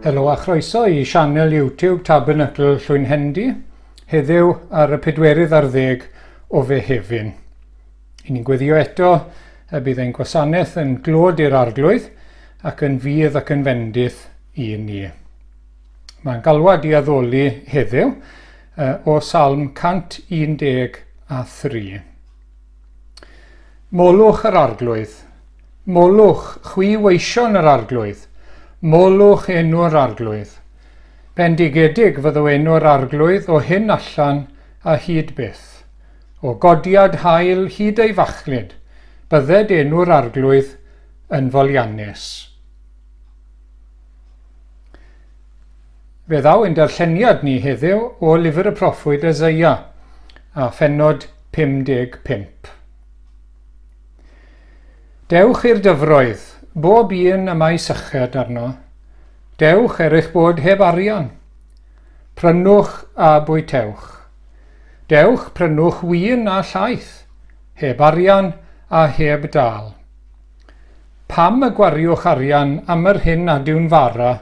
Helo a chroeso I sianel YouTube Tabernacl Rhufeiniaid, heddiw ar y 40 o Fehefin. I ni'n gweddio eto bydd ein gwasanaeth yn glod i'r arglwydd ac yn fydd ac yn fendith I ni. Mae'n galwad I addoli heddiw o Salm 113. Molwch yr arglwydd, molwch chwiweision yr arglwydd, molwch enw'r arglwydd. Bendigedig fyddw enw'r arglwydd o hyn allan a hyd byth. O godiad hael hyd ei fachlid, bydded enw'r arglwydd yn foliannus. Fe ddaw ein darlleniad ni heddiw o lyfr y proffwyd Eseia a phennod 55. Dewch i'r dyfroedd, bob un y mae syched arno. Dewch eich bod heb arian. Prynwch a bwytewch. Dewch prynwch win a llaeth, heb arian a heb dal. Pam y gwariwch arian am yr hyn nad yw'n fara,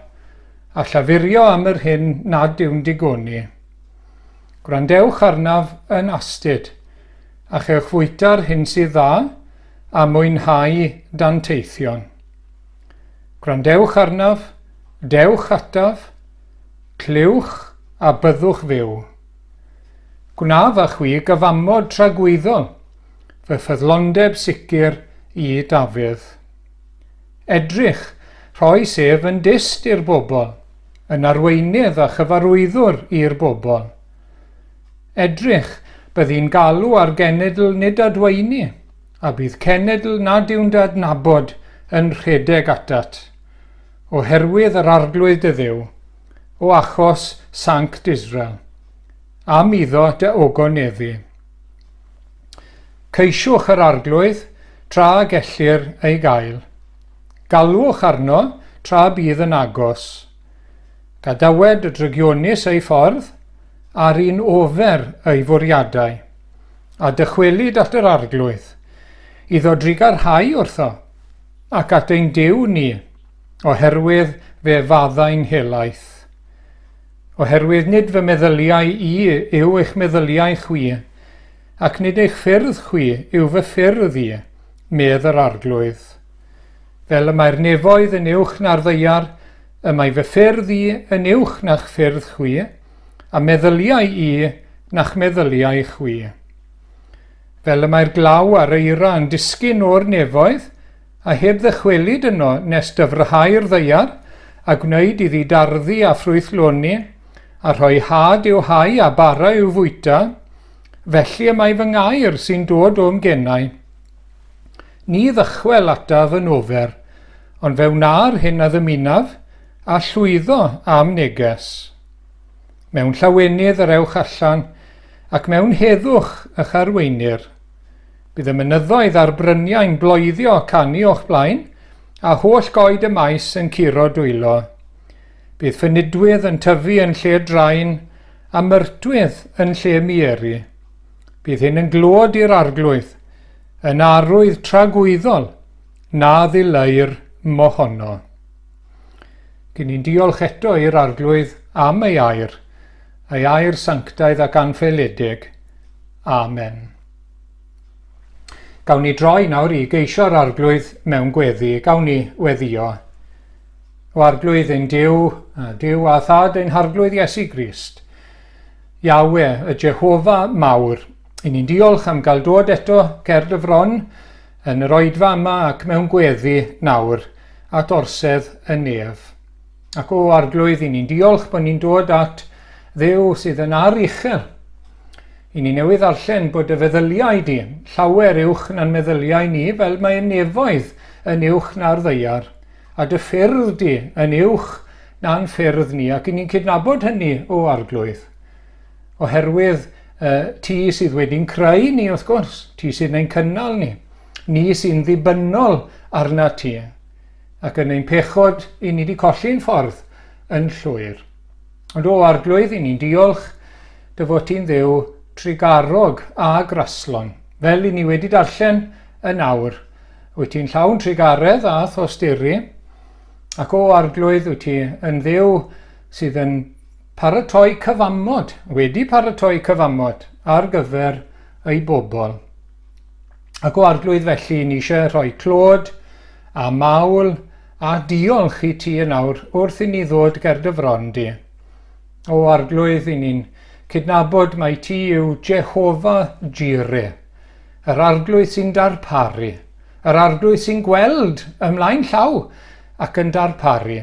a llafurio am yr hyn nad yw'n digoni. Gwrandewch arnaf yn astyd, a chewch fwyta'r hyn sydd dda, a mwynhau dan teithion. Gwrandewch arnaf, dewch ataf, clywch a byddwch fyw. Gwnaf a chwi gyfamod tragwyddol, fy ffyddlondeb sicr I Dafydd. Edrych, rhoi sef yn dist i'r bobl, yn arweinydd a chyfarwyddwr i'r bobl. Edrych, byddi'n galw ar genedl nid adweini, a bydd cenedl nad yw'n dadnabod yn rhedeg atat, oherwydd yr arglwydd dy Dduw, o achos Sanct Israel, am iddo dy ogoneddi. Ceisiwch yr arglwydd tra gellir ei gael. Galwch arno tra bydd yn agos. Gadawed y drygionus ei ffordd, ar un ofer ei fwriadau, a dychwelid at yr arglwydd, iddo drigarhau wrtho, ac at ein Duw ni, oherwydd fe faddau'n helaeth. Oherwydd nid fy meddyliau I yw eich meddyliau chwi, ac nid eich ffyrdd chwi yw fy ffyrdd I, medd yr arglwydd. Fel y mae'r nefoedd yn uwch na'r ddeiar, y mae fy ffyrdd I yn uwch na'ch ffyrdd chwi, a meddyliau I na'ch meddyliau chwi. Fel y mae'r glaw ar eira yn disgyn o'r nefoedd, a heb ddychwelyd yno nes dyfrhau'r ddeiar, a gwneud iddi darddu a ffrwythloni, a rhoi had i'w hau a bara i'w fwyta, felly y mae fy ngair sy'n dod o'm gennau. Ni ddychwel ataf yn ofer, ond fe wna'r hyn a ddymunaf, a llwyddo am neges. Mewn llawenydd yr ewch allan, ac mewn heddwch eich arweinir. Bydd y mynyddoedd a'r bryniau'n bloeddio canu o'ch blaen, a holl goed y maes yn curo dwylo. Bydd ffynidwydd yn tyfu yn lle draen, a myrtwydd yn lle mieri. Bydd hyn yn glod i'r arglwydd, yn arwydd tragwyddol, na ddileu'r mohono. Gyn ni'n diolch eto i'r arglwydd am ei air sanctaidd ac anffeiledig. Amen. Gawn ni droi nawr I geisio'r arglwydd mewn gweddi, gawn ni weddio. O arglwydd ein Duw a thad ein harglwydd Iesu Grist. Iawe, y Jehofa mawr, I ni'n diolch am gael dod eto cer dy fron yn yr oedfa yma ac mewn gweddi nawr at orsedd y nef. Ac o arglwydd I ni'n diolch bod ni'n dod at Dduw sydd yn ar uchel. I ni newydd ddarllen bod y feddyliau di llawer uwch na'n meddyliau ni fel mae y nefoedd yn uwch na'r ddeiar, a dy ffyrdd di yn uwch na'n ffyrdd ni, ac I ni'n cydnabod hynny o arglwydd. Oherwydd ti sydd wedi'n creu ni wrth gwrs, ti sydd yn cynnal ni sy'n ddibynnol arna ti, ac yn ein pechod I ni wedi colli'n ffordd yn llwyr. Ond o arglwydd I ni'n diolch dy fod ti'n Dduw trigarog a graslon, fel I ni wedi darllen yn awr. Wyt ti'n llawn trigaredd a thosturi, Ac o arglwydd wyt ti yn ddew sydd yn paratoi cyfamod, wedi paratoi cyfamod ar gyfer ei bobl. Ac o arglwydd felly ni eisiau rhoi clod a mawl a diolch i ti yn awr wrth i ni ddod ger dy fron di. O arglwydd i ni'n cydnabod mai ti yw Jehova Jireh, yr arglwydd sy'n darparu, yr arglwydd sy'n gweld ymlaen llaw ac yn darparu.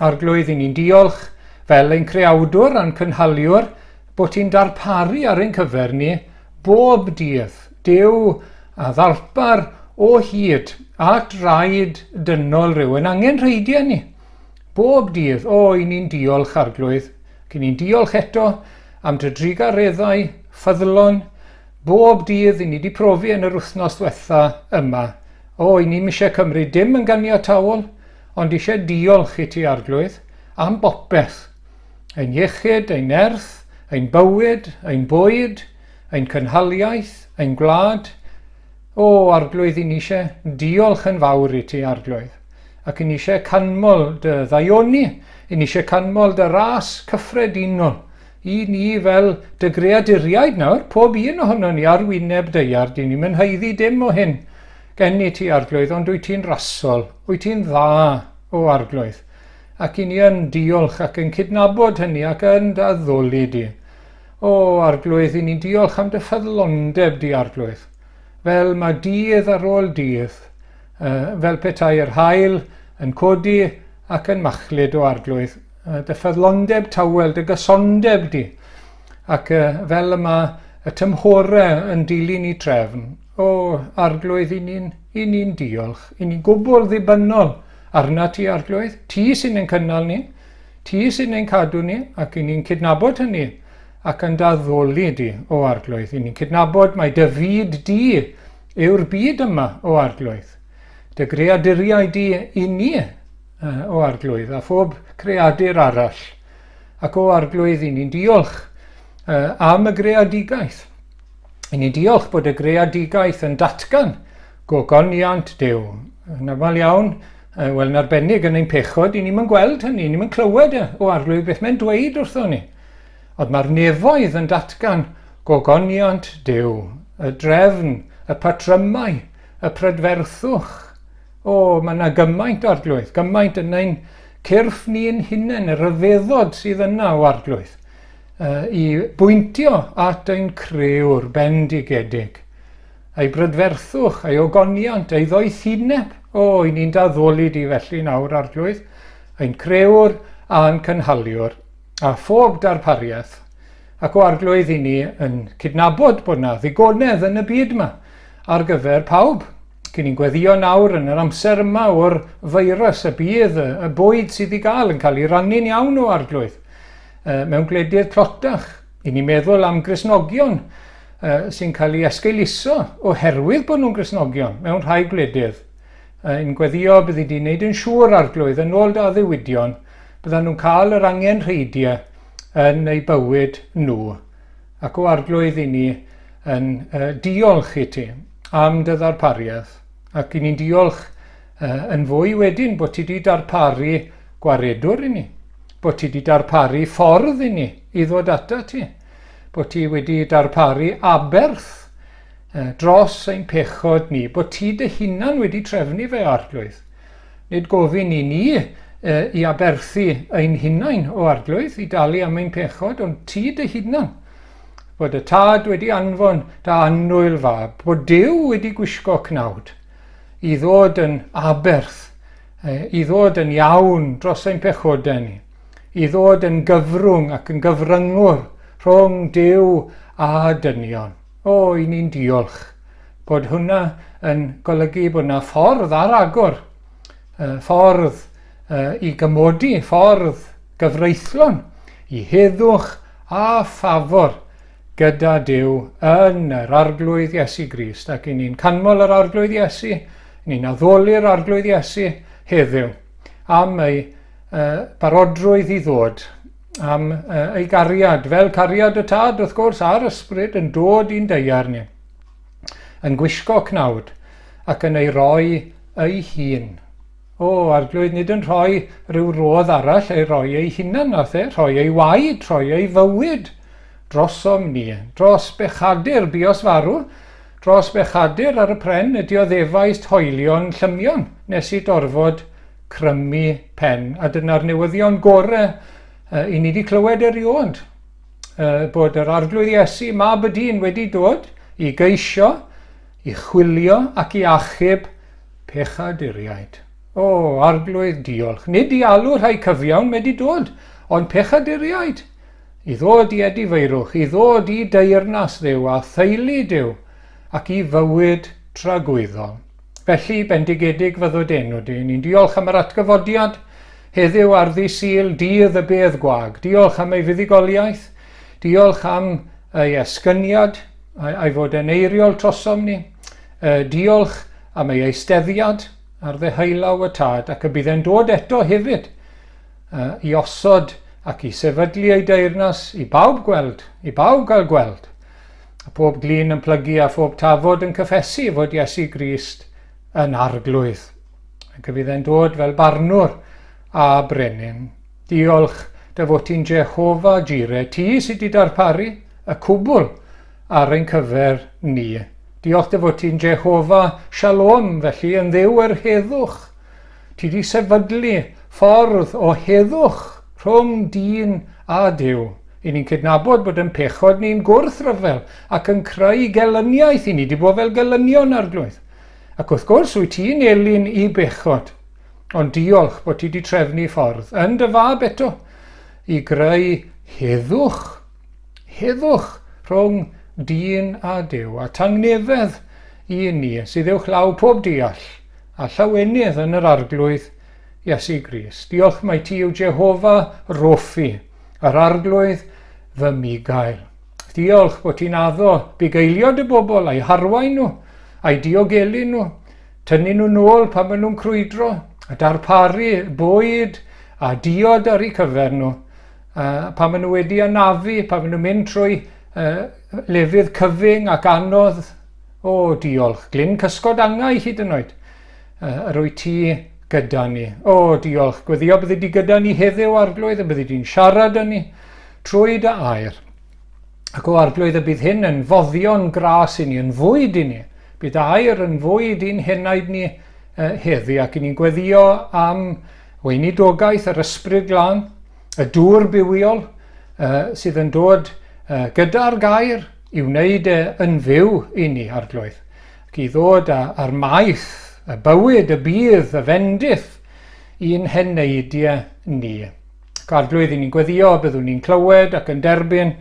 Arglwydd i ni'n diolch fel ein creawdwr a'n cynhaliwr bod ti'n darparu ar ein cyfer ni bob dydd. Duw a ddarpar o hyd at raid dynol rhywun angen rheidiau ni. Bob dydd, i ni'n diolch arglwydd. Ac i ni'n diolch eto am dy drigareddau ffyddlon. Bob dydd i ni wedi profi yn yr wythnos diwetha yma. I ni'n eisiau cymryd dim yn ganiataol, ond eisiau diolch i ti arglwydd am bopeth. Ein iechyd, ein nerth, ein bywyd, ein bwyd, ein cynhaliaeth, ein gwlad. Arglwydd i ni eisiau diolch yn fawr i ti arglwydd. Ac i ni eisiau canmol dy ddaioni, i ni eisiau canmol dy ras cyffredinol. I ni fel dy greaduriaid nawr, pob un ohono ni ar wyneb deiard, i ni'n mynheiddi dim o hyn gen i ti arglwydd, ond wyt ti'n rasol, wyt ti'n dda o arglwydd. Ac i ni yn diolch ac yn cydnabod hynny ac yn daddoli di. Arglwydd, i ni'n diolch am dy ffyddlondeb di arglwydd. Fel mae dydd ar ôl dydd, fel petai'r haul yn codi ac yn machlud o arglwydd. Dy ffyddlondeb tawel, dy gysondeb di. Ac fel yma y tymhorau yn dilyn i trefn. Arglwydd, i ni'n diolch. I ni'n gwbl ddibynnol arna ti arglwydd. Ti sy'n ein cynnal ni, ti sy'n ein cadw ni, ac i ni'n cydnabod hynny ac yn daddoli di o arglwydd. I ni'n cydnabod mai dy fyd di yw'r byd yma o arglwydd. Dy greaduriau di i ni o arglwydd a phob creadur arall. Ac o arglwydd i ni'n diolch am y greadigaeth. I ni'n diolch bod y greadigaeth yn datgan gogoniant Duw. Yn amal iawn, yn arbennig yn ein pechod, i ni'n gweld hynny, i ni'n clywed o arglwydd beth mae'n dweud wrtho ni. Ond mae'r nefoedd yn datgan gogoniant Duw, y drefn, y patrymau, y prydferthwch. Mae yna gymaint o arglwydd, gymaint yn ein cyrff ni'n hunain, y ryfeddod sydd yna o arglwydd, i bwyntio at ein crewr bendigedig. Ei brydferthwch, ei ogoniant, ei ddoethineb. I ni'n daddoli di felly nawr arglwydd, ein crewr a'n cynhaliwr, a phob darpariaeth. Ac o arglwydd i ni yn cydnabod bod yna ddigonedd yn y byd yma ar gyfer pawb. Cyn ni'n gweddio nawr yn yr amser yma o'r feirws y bydd, y bwyd sydd i gael yn cael ei rannu'n iawn o arglwydd. Mewn gwledydd clotach, i ni'n meddwl am Gristnogion sy'n cael ei esgeiluso oherwydd bod nhw'n Gristnogion mewn rhai gwledydd. Yn gweddio bydd wedi wneud yn siŵr arglwydd yn ôl da ddiwydion, byddan nhw'n cael yr angen rheidiau yn eu bywyd nhw. Ac o arglwydd i ni yn diolch i ti am dy ddarpariaeth. Ac i ni'n diolch yn fwy wedyn bod ti wedi darparu gwaredwr i ni. Bod ti wedi darparu ffordd i ni i ddod ata ti. Bod ti wedi darparu aberth dros ein pechod ni. Bod ti dy hunan wedi trefnu fe arglwydd. Nid gofyn i ni i aberthu ein hunain o arglwydd, i dalu am ein pechod, ond ti dy hunan. Bod y tad wedi anfon da annwyl fab. Bod Duw wedi gwisgo cnawd i ddod yn aberth, i ddod yn iawn dros ein pechodau ni, i ddod yn gyfrwng ac yn gyfryngwr rhwng Duw a dynion. I ni'n diolch bod hwnna yn golygu bod yna ffordd ar agor, ffordd i gymodi, ffordd gyfreithlon, i heddwch a ffafor gyda Duw yn yr arglwydd Iesu Grist. Ac i ni'n canmol yr arglwydd Iesu, ni'n addoli'r arglwydd Iesu heddiw am ei barodrwydd i ddod, am ei gariad, fel cariad y tad wrth gwrs a'r ysbryd yn dod i'n deiar ni, yn gwisgo cnawd ac yn ei roi ei hun Arglwydd nid yn rhoi rhyw rodd arall ei roi ei hunan nath rhoi ei waed, rhoi ei fywyd drosom ni, dros bechadur bios farw, dros bechadur ar y pren ydi o ddefaist hoelion llymion nes i dorfod crymu pen. A dyna'r newyddion gorau i ni wedi clywed erioed, bod yr arglwydd Iesu mab y dyn wedi dod i geisio, i chwilio ac i achub pechaduriaid. Arglwydd diolch. Nid i alw rhai cyfiawn wedi dod, ond pechaduriaid. I ddod i edifeirwch, i ddod i deyrnas Dduw a theulu Duw, ac i fywyd tragwyddol. Felly, bendigedig fyddwyd enw di. Ni'n diolch am yr atgyfodiad heddiw ar ddi Sul, dydd y bedd gwag. Diolch am ei fuddigoliaeth. Diolch am ei esgyniad, a'i fod yn eiriol trosom ni. Diolch am ei eisteddiad ar ddeheulaw y tad, ac y bydd e'n dod eto hefyd i osod ac i sefydlu ei deyrnas i bawb gweld, i bawb gael gweld. A pob glin yn plygu a phob tafod yn cyffesu fod Iesu Grist yn arglwydd. Ac y bydd e'n dod fel barnwr a brenin. Diolch dy fod ti'n Jehova Jireh, ti sydd wedi darparu y cwbl ar ein cyfer ni. Diolch dy fod ti'n Jehova Shalom, felly yn Dduw yr heddwch. Ti wedi sefydlu ffordd o heddwch rhwng dyn a Duw. I ni'n cydnabod bod yn pechod ni'n gwrthryfel ac yn creu gelyniaeth. I ni wedi bod fel gelynion arglwydd. Ac wrth gwrs wyt ti'n elin i bechod. Ond diolch bod ti wedi trefnu ffordd yn dy fab eto i greu heddwch. Heddwch rhwng dyn a Duw a tangnefedd i ni sydd uwchlaw pob deall a llawenydd yn yr arglwydd Iesu Grist. Diolch mai ti yw Jehova Rofi, yr arglwydd fy migael. Diolch bod ti'n addo bugeilio dy bobl a'i harwain nhw, a'i diogelu nhw, tynnu nhw nôl pan maen nhw'n crwydro, a darparu bwyd a diod ar eu cyfer nhw, pan maen nhw wedi anafu, pan maen nhw'n mynd trwy lefydd cyfyng ac anodd. Diolch, glyn cysgod angau hyd yn oed, rwy ti gyda ni. Diolch, gweddio byddi di gyda ni heddiw arglwydd, a byddi di'n siarad â ni trwy dy air. Ac arglwydd y bydd hyn yn foddion gras i ni, yn fwyd i ni. Bydd air yn fwyd i'n henaid ni heddi, ac i ni'n gweddio am weinidogaeth yr ysbryd glân, y dŵr bywiol sydd yn dod gyda'r gair i wneud yn fyw i ni arglwydd. Ac i ddod ar maith, y bywyd, y bydd, y fendith i'n heneidiau ni. Ac arglwydd i ni'n gweddio byddwn ni'n clywed ac yn derbyn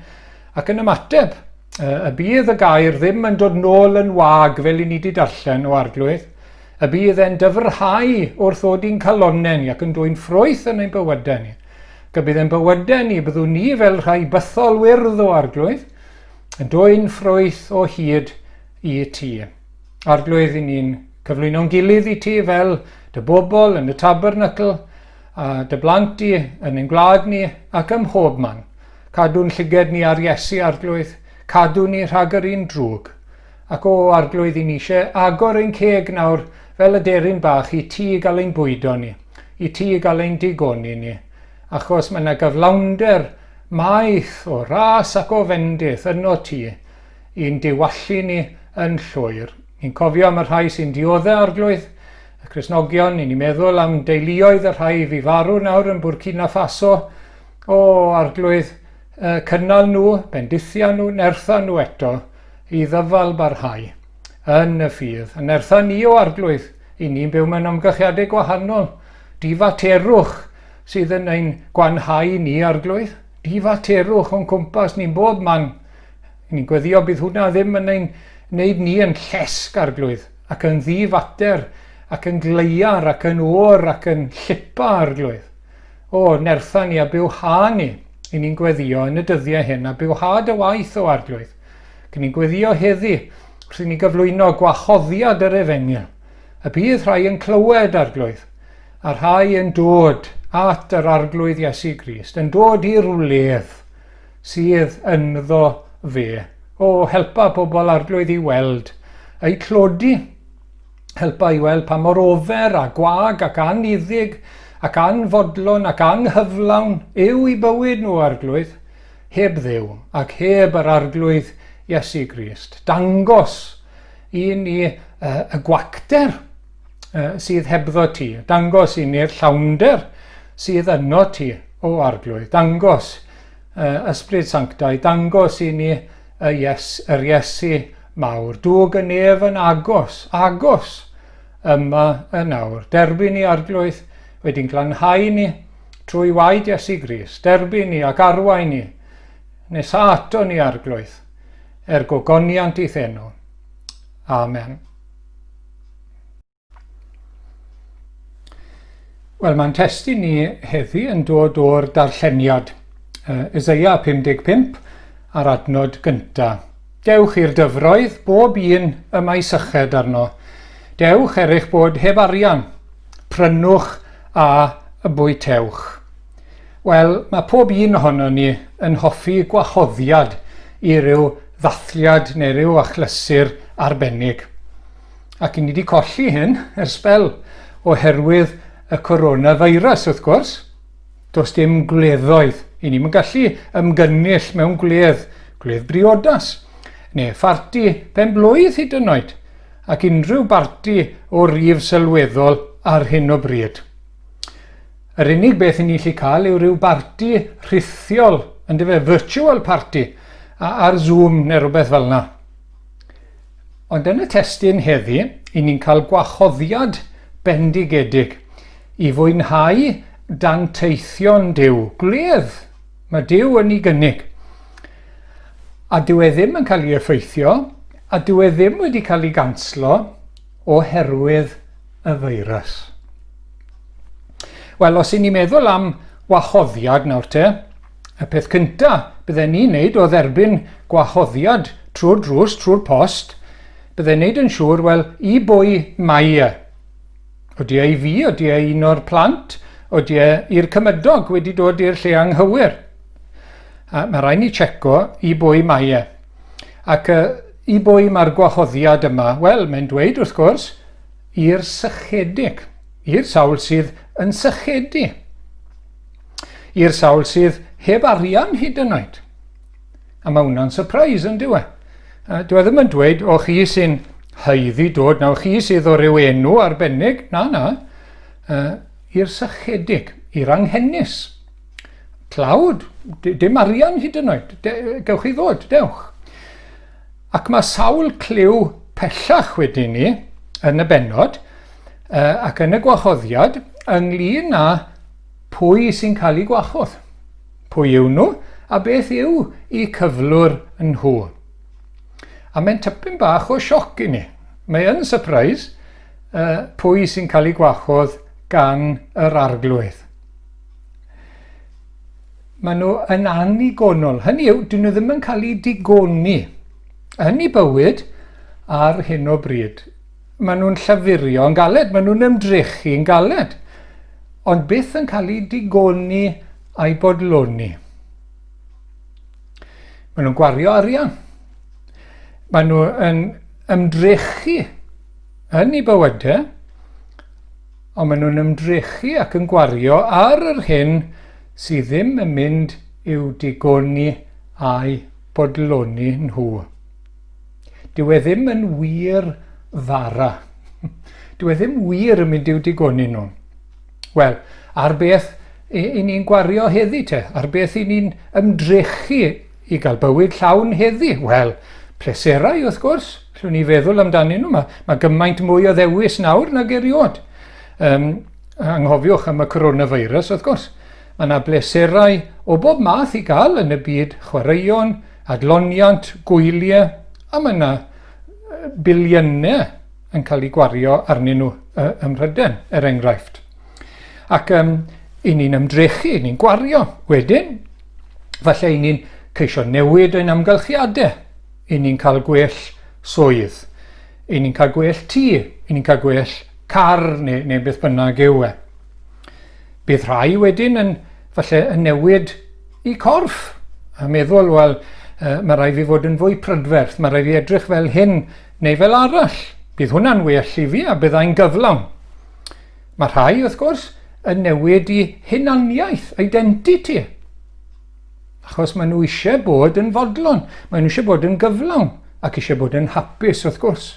ac yn ymateb. Y bydd y gair ddim yn dod nôl yn wag fel i ni wedi darllen o arglwydd. Y bydd e'n dyfrhau wrth ddod i'n calonnau ni ac yn dwy'n ffrwyth yn ein bywydau ni. Ac y bydd e'n bywydau ni, byddwn ni fel rhai bythol wyrdd o arglwydd, yn dwy'n ffrwyth o hyd i ti. Arglwydd i ni'n cyflwyno'n gilydd i ti fel dy bobl yn y tabernacl, a dy blant i yn ein gwlad ni ac ym mhob man. Cadw'n llyged ni ar Iesu arglwydd, cadw ni rhag yr un drwg. Ac arglwydd i ni eisiau agor ein ceg nawr fel y deryn bach i ti gael ein bwydo ni, i ti gael ein digoni ni. Achos mae yna gyflawnder maith o ras ac o fendith yno ti i'n diwallu ni yn llwyr. Ni'n cofio am y rhai sy'n dioddau arglwydd, y Cristnogion, ni'n meddwl am deuluoedd y rhai fi farw nawr yn Burkina Faso. Arglwydd, cynnal nhw, bendithia nhw, nertha nhw eto i ddyfal barhau yn y ffydd. A nertha ni o arglwydd, i ni'n byw mewn ymgychiadau gwahanol, difaterwch sydd yn ein gwanhau ni arglwydd. Difaterwch o'n cwmpas ni'n bob man. Ni'n gweddio bydd hwnna ddim yn ein wneud ni yn llesg arglwydd, ac yn ddifater, ac yn gleiar, ac yn o'r, ac yn llipa arglwydd. Nertha ni a bywha ni, i ni'n gweddio yn y dyddiau hyn, a bywha dy waith o arglwydd. Ac ni'n gweddio heddi, wrth i ni gyflwyno gwahoddiad yr Efengyl. Y bydd rhai yn clywed arglwydd, a rhai yn dod at yr arglwydd Iesu Grist, yn dod i'r wledd sydd ynddo fe. Helpa pobl arglwydd i weld, eu clodi Helpa i weld pa mor ofer a gwag ac aniddig ac anfodlon ac anghyflawn yw i bywyd nhw arglwydd, heb ddew ac heb yr arglwydd Iesu Grist. Dangos i ni y gwacter sydd hebddo ti. Dangos i ni'r llawnder sydd yno ti o arglwydd. Dangos Ysbryd Sanctaidd, dangos i ni yr Iesu mawr. Dwg y nef yn agos yma y nawr. Derbyn ni arglwydd, wedi'n glanhau ni trwy waed Iesu Grist. Derbyn ni ac arwain ni, nes ato ni arglwydd, gogoniant i thenw. Amen. Wel, mae'n testun ni heddi yn dod o'r darlleniad. Eseia 55 ar adnod gynta. Dewch i'r dyfroedd, bob un y mae syched arno. Dewch eich bod heb arian, prynwch a y bwytewch. Wel, mae pob un ohono ni yn hoffi gwahoddiad i ryw ddathliad neu ryw achlysur arbennig. Ac i ni wedi colli hyn ers spel oherwydd y coronavirus, wrth gwrs. Does dim gwleddoedd. I ni'n gallu ymgynnull mewn gwledd briodas, neu ffarti pen-blwydd hyd yn oed, ac unrhyw barti o rif sylweddol ar hyn o bryd. Yr unig beth i ni allu cael yw ryw barti rhithiol, yn virtual party, ar Zoom neu rhywbeth fel yna. Ond yn y testun heddi, i ni'n cael gwahoddiad bendigedig i fwynhau danteithion Duw. Gwledd, mae Duw yn ei gynnig. A dyw e ddim yn cael ei effeithio, a dyw e ddim wedi cael ei ganslo oherwydd y feirws. Wel, os i ni'n meddwl am wahoddiad nawr te, y peth cynta byddai ni'n neud o dderbyn gwahoddiad trwy'r drws, trwy'r post, byddai'n neud yn siŵr, wel, i bwy mae e. Odi e i fi, odi e un o'r plant, odi e i'r cymydog wedi dod i'r lle anghywir. Mae rhaid ni tseco i bwy mae e. Ac i bwy mae'r gwahoddiad yma? Wel, mae'n dweud wrth gwrs, i'r sychedig, i'r sawl sydd yn sychedu. I'r sawl sydd heb arian hyd yn oed. A mae hwnna'n surprise yn dyw e. Dyw e ddim yn dweud o chi sy'n haeddu dod, nawr chi sydd o ryw enw arbennig, na, i'r sychedig, i'r anghennus. Tlawd, dim arian hyd yn oed, gewch chi ddod, dewch. Ac mae sawl cliw pellach wedi ni yn y bennod ac yn y gwahoddiad ynglyn â pwy sy'n cael ei gwahodd. Pwy yw nhw a beth yw eu cyflwr yn nhw. A mae'n tipyn bach o sioc i ni. Mae yn surprise pwy sy'n cael ei gwahodd gan yr arglwydd. Maen nhw yn anigonol. Hynny yw, dyn nhw ddim yn cael ei digoni yn ei bywyd ar hyn o bryd. Maen nhw'n llafurio yn galed, maen nhw'n ymdrechu yn galed, ond byth yn cael ei digoni a'i bodloni. Maen nhw'n gwario arian. Maen nhw yn ymdrechu yn ei bywydau, ond maen nhw'n ymdrechu ac yn gwario ar yr hyn sydd ddim yn mynd i'w digoni a'i bodloni nhw. Dyw e ddim yn wir fara. Dyw e ddim wir yn mynd i'w digoni nhw. Wel, ar beth i ni'n gwario heddi te? Ar beth i ni'n ymdrechu i gael bywyd llawn heddi? Wel, pleserau wrth gwrs. Llwn ni feddwl amdanyn nhw. Mae gymaint mwy o ddewis nawr nag eriod. Anghofiwch am y coronavirus wrth gwrs. Mae yna bleserau o bob math i gael yn y byd, chwaraeon, adloniant, gwyliau, a mae yna biliynau yn cael ei gwario arnyn nhw ym Mhrydain, enghraifft. Ac i ni'n ymdrechu, i ni'n gwario. Wedyn, falle i ni'n ceisio newid ein amgylchiadau. I ni'n cael gwell swydd. I ni'n cael gwell tŷ. I ni'n cael gwell car neu beth bynnag yw e. Bydd rhai wedyn yn falle yn newid i corff. A meddwl, wel, mae rai fi fod yn fwy prydferth. Mae rai fi edrych fel hyn neu fel arall. Bydd hwnna'n well i fi a byddai'n gyflawn. Mae rhai, wrth gwrs, yn newid i hunaniaeth, identity. Achos maen nhw eisiau bod yn fodlon, maen nhw eisiau bod yn gyflawn ac eisiau bod yn hapus, wrth gwrs.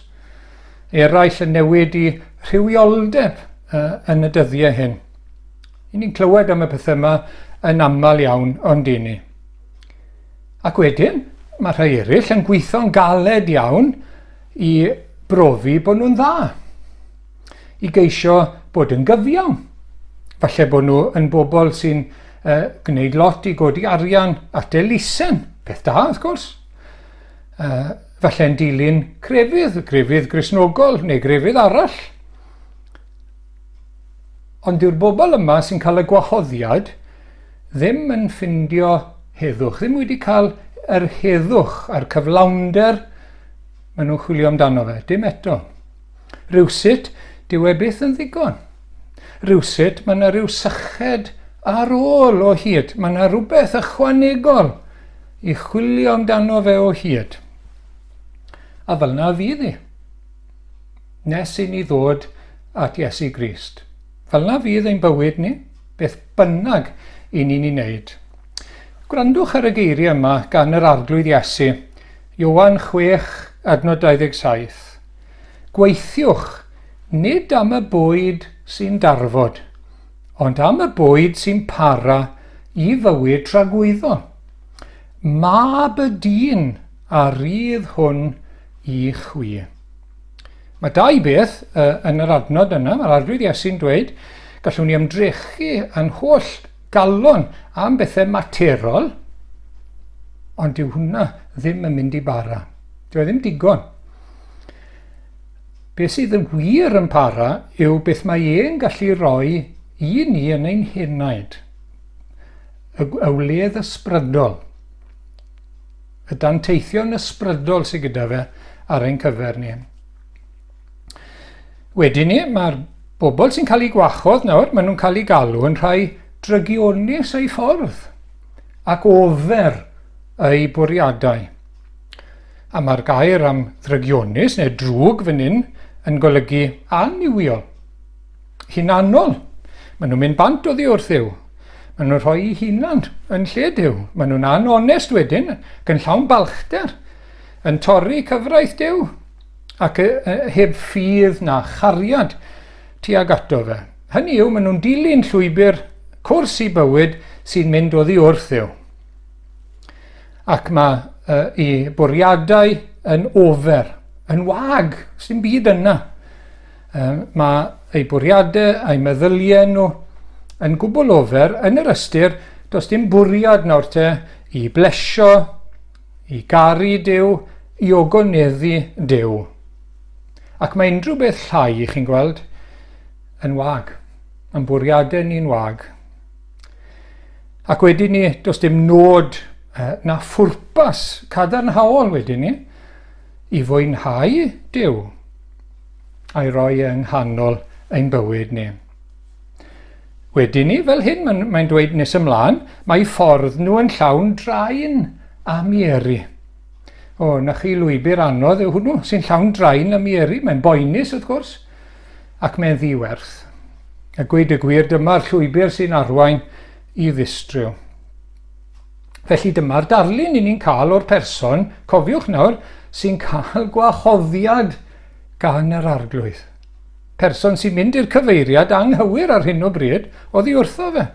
Eraill yn newid i rhywioldeb yn y dyddiau hyn. I ni'n clywed am y pethau yma yn aml iawn ond i ni. Ac wedyn, mae rhai eraill yn gweithio'n galed iawn i brofi bod nhw'n dda. I geisio bod yn gyfiawn. Falle bod nhw yn bobl sy'n gwneud lot i godi arian at elusen. Peth da, wrth gwrs. Falle'n dilyn crefydd Gristnogol neu grefydd arall. Ond yw'r bobl yma sy'n cael y gwahoddiad ddim yn ffindio heddwch, ddim wedi cael yr heddwch a'r cyflawnder maen nhw'n chwilio amdano fe, dim eto. Rywsut, dyw e byth yn ddigon. Rywsut, mae yna ryw syched ar ôl o hyd. Mae yna rhywbeth ychwanegol i chwilio amdano fe o hyd. A fel na fydd i. Nes i ni ddod at Iesu Grist. Fel na fydd ein bywyd ni, beth bynnag i ni'n ei wneud. Gwrandwch ar y geiriau yma gan yr arglwydd Iesu, Joan 6, adnod 27. Gweithiwch, nid am y bwyd sy'n darfod, ond am y bwyd sy'n para i fywyd tragwyddo. Mab y dyn a rydd hwn i chwi. Mae dau beth yn yr adnod yna, mae'r arglwydd Iesu'n dweud, gallwn ni ymdrechu yn holl galon am bethau materol, ond dyw hwnna ddim yn mynd i bara. Dyw e ddim digon. Beth sydd yn wir yn para yw beth mae e'n gallu rhoi i ni yn ein hunaid. Y wledd ysbrydol. Y danteithion ysbrydol sydd gyda fe ar ein cyfer ni. Wedyn ni, mae'r bobl sy'n cael ei gwachodd nawr, maen nhw'n cael ei galw yn rhai drygionus ei ffordd ac ofer ei bwriadau. A mae'r gair am ddrygionus neu drwg fan hyn yn golygu aniwiol, hunanol. Maen nhw'n mynd bant oddi wrth Dduw. Maen nhw'n rhoi eu hunan yn lle Dduw. Maen nhw'n anonest wedyn, ac yn llawn balchder, yn torri cyfraith Dduw, ac heb ffydd na chariad tuag ato fe. Hynny yw, maen nhw'n dilyn llwybr cwrs i bywyd sy'n mynd oddi wrth Dduw. Ac mae eu bwriadau yn ofer, yn wag, sy'n byd yna. Mae eu bwriadau a'i meddyliau nhw yn gwbl ofer yn yr ystyr, does dim bwriad nawr te i blesio, i garu Duw, i ogoneddu Duw. Ac mae unrhyw beth llai, chi'n gweld, yn wag. Yn bwriadau ni'n wag. Ac wedyn ni, does dim nod na phwrpas cadarnhaol wedyn ni i fwynhau Duw a'i roi yng nghanol ein bywyd ni. Wedyn ni, fel hyn mae'n dweud nes ymlaen, mae ffordd nhw yn llawn draen a mieri. O, na chi lwybr anodd yw hwnnw sy'n llawn draen a mieri. Mae'n boenus wrth gwrs ac mae'n ddiwerth. A gweud y gwir, dyma'r llwybr sy'n arwain i ddistryw. Felly dyma'r darlun i ni'n cael o'r person, cofiwch nawr, sy'n cael gwahoddiad gan yr arglwydd. Person sy'n mynd i'r cyfeiriad anghywir ar hyn o bryd, oddi wrtho fe.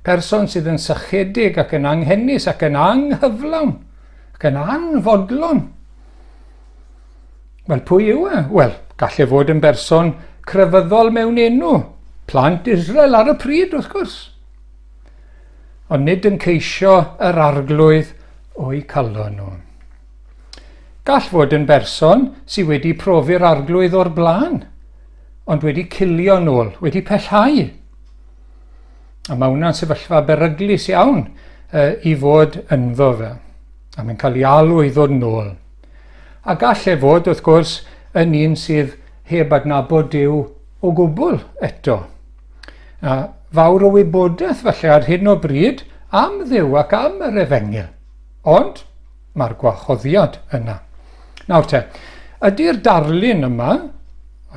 Person sydd yn sychedig ac yn anghennus ac yn anghyflawn, ac yn anfodlon. Wel, pwy yw e? Wel, gall e fod yn berson crefyddol mewn enw, plant Israel ar y pryd, wrth gwrs. Ond nid yn ceisio yr arglwydd o'i calon nhw. Gall fod yn berson sydd wedi profi'r arglwydd o'r blaen, ond wedi cilio nôl, wedi pellhau. A mae hwnna'n sefyllfa beryglus iawn i fod ynddo fe. A mae'n cael ei alw i ddod nôl. A gall e fod, wrth gwrs, yn un sydd heb adnabod Duw o gwbl eto. A fawr o wybodaeth falle ar hyn o bryd am Dduw ac am yr Efengil. Ond mae'r gwahoddiad yna. Nawr te, ydy'r darlun yma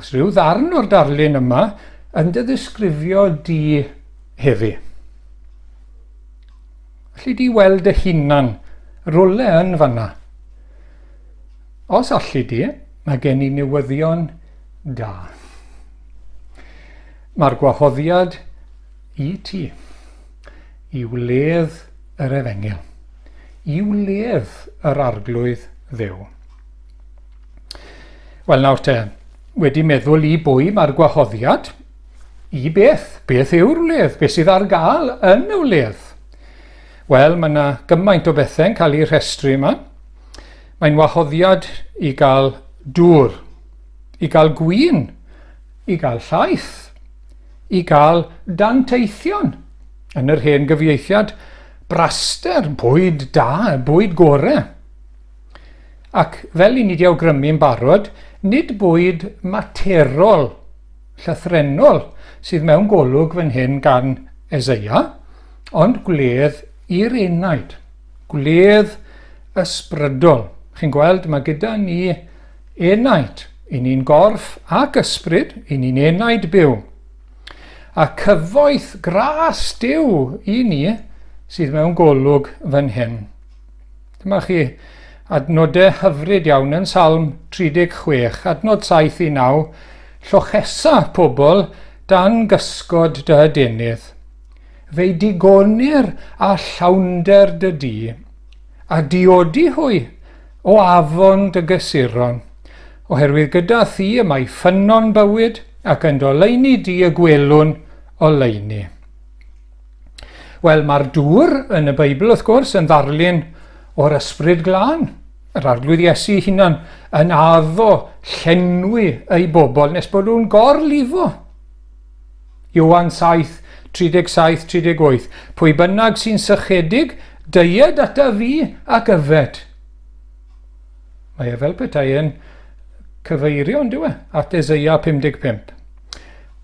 Os rhyw ddarn o'r darlun yma yn dy ddisgrifio di heddi. Alli di weld y hunan rwle yn fanna. Os alli di, mae gen i newyddion da. Mae'r gwahoddiad i ti, i wledd yr Efengil, i wledd yr arglwydd Dduw. Wel nawr te, wedi meddwl i bwy mae'r gwahoddiad, i beth? Beth yw'r wledd? Beth sydd ar gael yn y wledd? Wel, mae yna gymaint o bethau'n cael ei rhestru yma. Mae'n wahoddiad i gael dŵr, i gael gwin, i gael llaeth, i gael danteithion. Yn yr hen gyfieithiad, braster, bwyd da, bwyd gorau. Ac fel i ni wedi awgrymu'n barod, nid bwyd materol, llythrenol, sydd mewn golwg fan hyn gan Eseia, ond gwledd i'r enaid, gwledd ysbrydol. Chi'n gweld, mae gyda ni enaid, i ni'n gorff ac ysbryd, i ni'n enaid byw. A cyfoeth gras Duw i ni sydd mewn golwg fan hyn. Dyma chi adnodau hyfryd iawn yn Salm 36, adnod 7 i 9, llochesa pobl dan gysgod dy adenydd. Fei digonir a llawnder dy di, a diodi hwy o afon dy gysuron, oherwydd gyda thi y mae ffynnon bywyd ac yn doleini di y gwelwn o leini. Wel, mae'r dŵr yn y Beibl wrth gwrs yn ddarlun o'r ysbryd glân. Yr arglwydd Iesu hunan yn addo llenwi ei bobl nes bod nhw'n gorlifo. Joan 7, 37-38. Pwy bynnag sy'n sychedig, deied ata fi ac yfed. Mae e fel petai yn cyfeirio, ynddo e, at Eseia 55.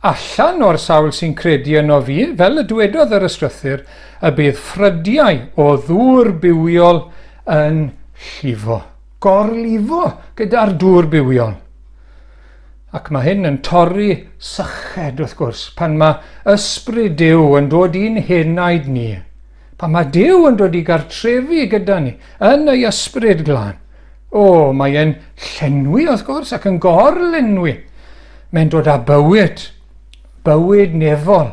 Allan o'r sawl sy'n credu yno fi, fel y dwedodd yr ystrythyr, y bydd ffrydiau o ddŵr bywiol yn llifo. Gorlifo gyda'r dŵr bywiol. Ac mae hyn yn torri syched wrth gwrs, pan mae ysbryd Duw yn dod i'n henaid ni. Pan mae Duw yn dod i gartrefi gyda ni, yn ei ysbryd glân. O, mae e'n llenwi wrth gwrs ac yn gorlenwi. Mae'n dod â bywyd nefol,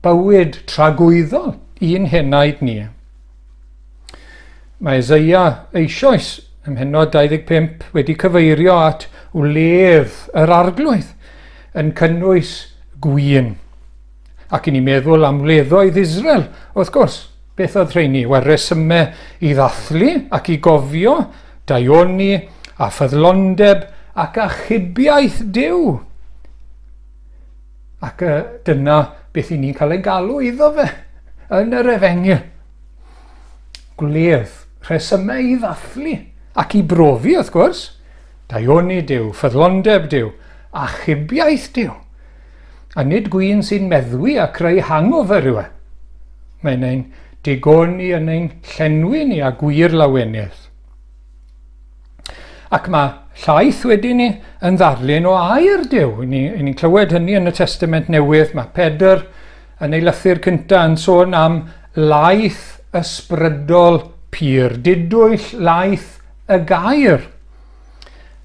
bywyd tragwyddol i'n henaid ni. Mae Eseia eisoes ym mhennod 25 wedi cyfeirio at wledd yr arglwydd yn cynnwys gwin. Ac i ni meddwl am wleddoedd Israel, wrth gwrs, beth oedd rheini? Wel, resymau i ddathlu ac i gofio, daioni a ffyddlondeb ac achubiaeth Duw. Ac dyna beth i ni'n cael ei galw iddo fe yn yr Efengil. Gwledd, rhesymau i ddathlu ac i brofi wrth gwrs, daioni Duw, ffyddlondeb Duw, achubiaeth Duw. A nid gwyn sy'n meddwi a creu hangover yw e. Mae'n ein digoni yn ein llenwi ni a gwir lawenydd. Ac mae llaeth wedi ni yn ddarlun o air Duw. Ni'n clywed hynny yn y Testament Newydd. Mae Pedr yn ei lythyr cyntaf yn sôn am laeth ysbrydol pur, didwyll laeth y gair.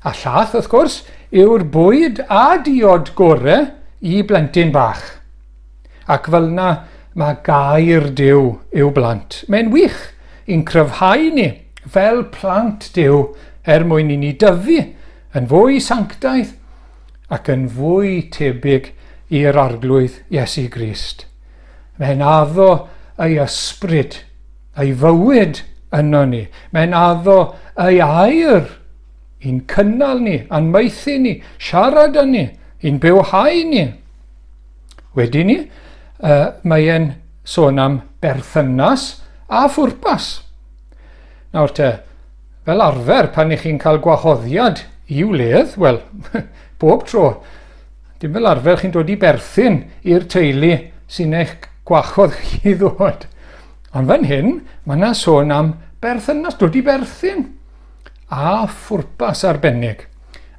A llaeth, wrth gwrs, yw'r bwyd a diod gorau i blentyn bach. Ac fel yna mae gair Duw i'w blant. Mae'n wych i'n cryfhau ni fel plant Duw mwyn i ni dyfu yn fwy sanctaidd ac yn fwy tebyg i'r arglwydd Iesu Grist. Mae'n addo ei ysbryd, ei fywyd yno ni. Mae'n addo ei air i'n cynnal ni, a'n maethu ni, siarad â ni, i'n bywhau ni. Wedi ni, mae'n sôn am berthynas a phwrpas. Nawr te, fel arfer, pan ych chi'n cael gwahoddiad i wledd, wel, bob tro, dim fel arfer chi'n dod i berthyn i'r teulu sy'n eich gwachodd chi ddod. Ond fan hyn, mae yna sôn am berthynas, dod i berthyn, a phwrpas arbennig.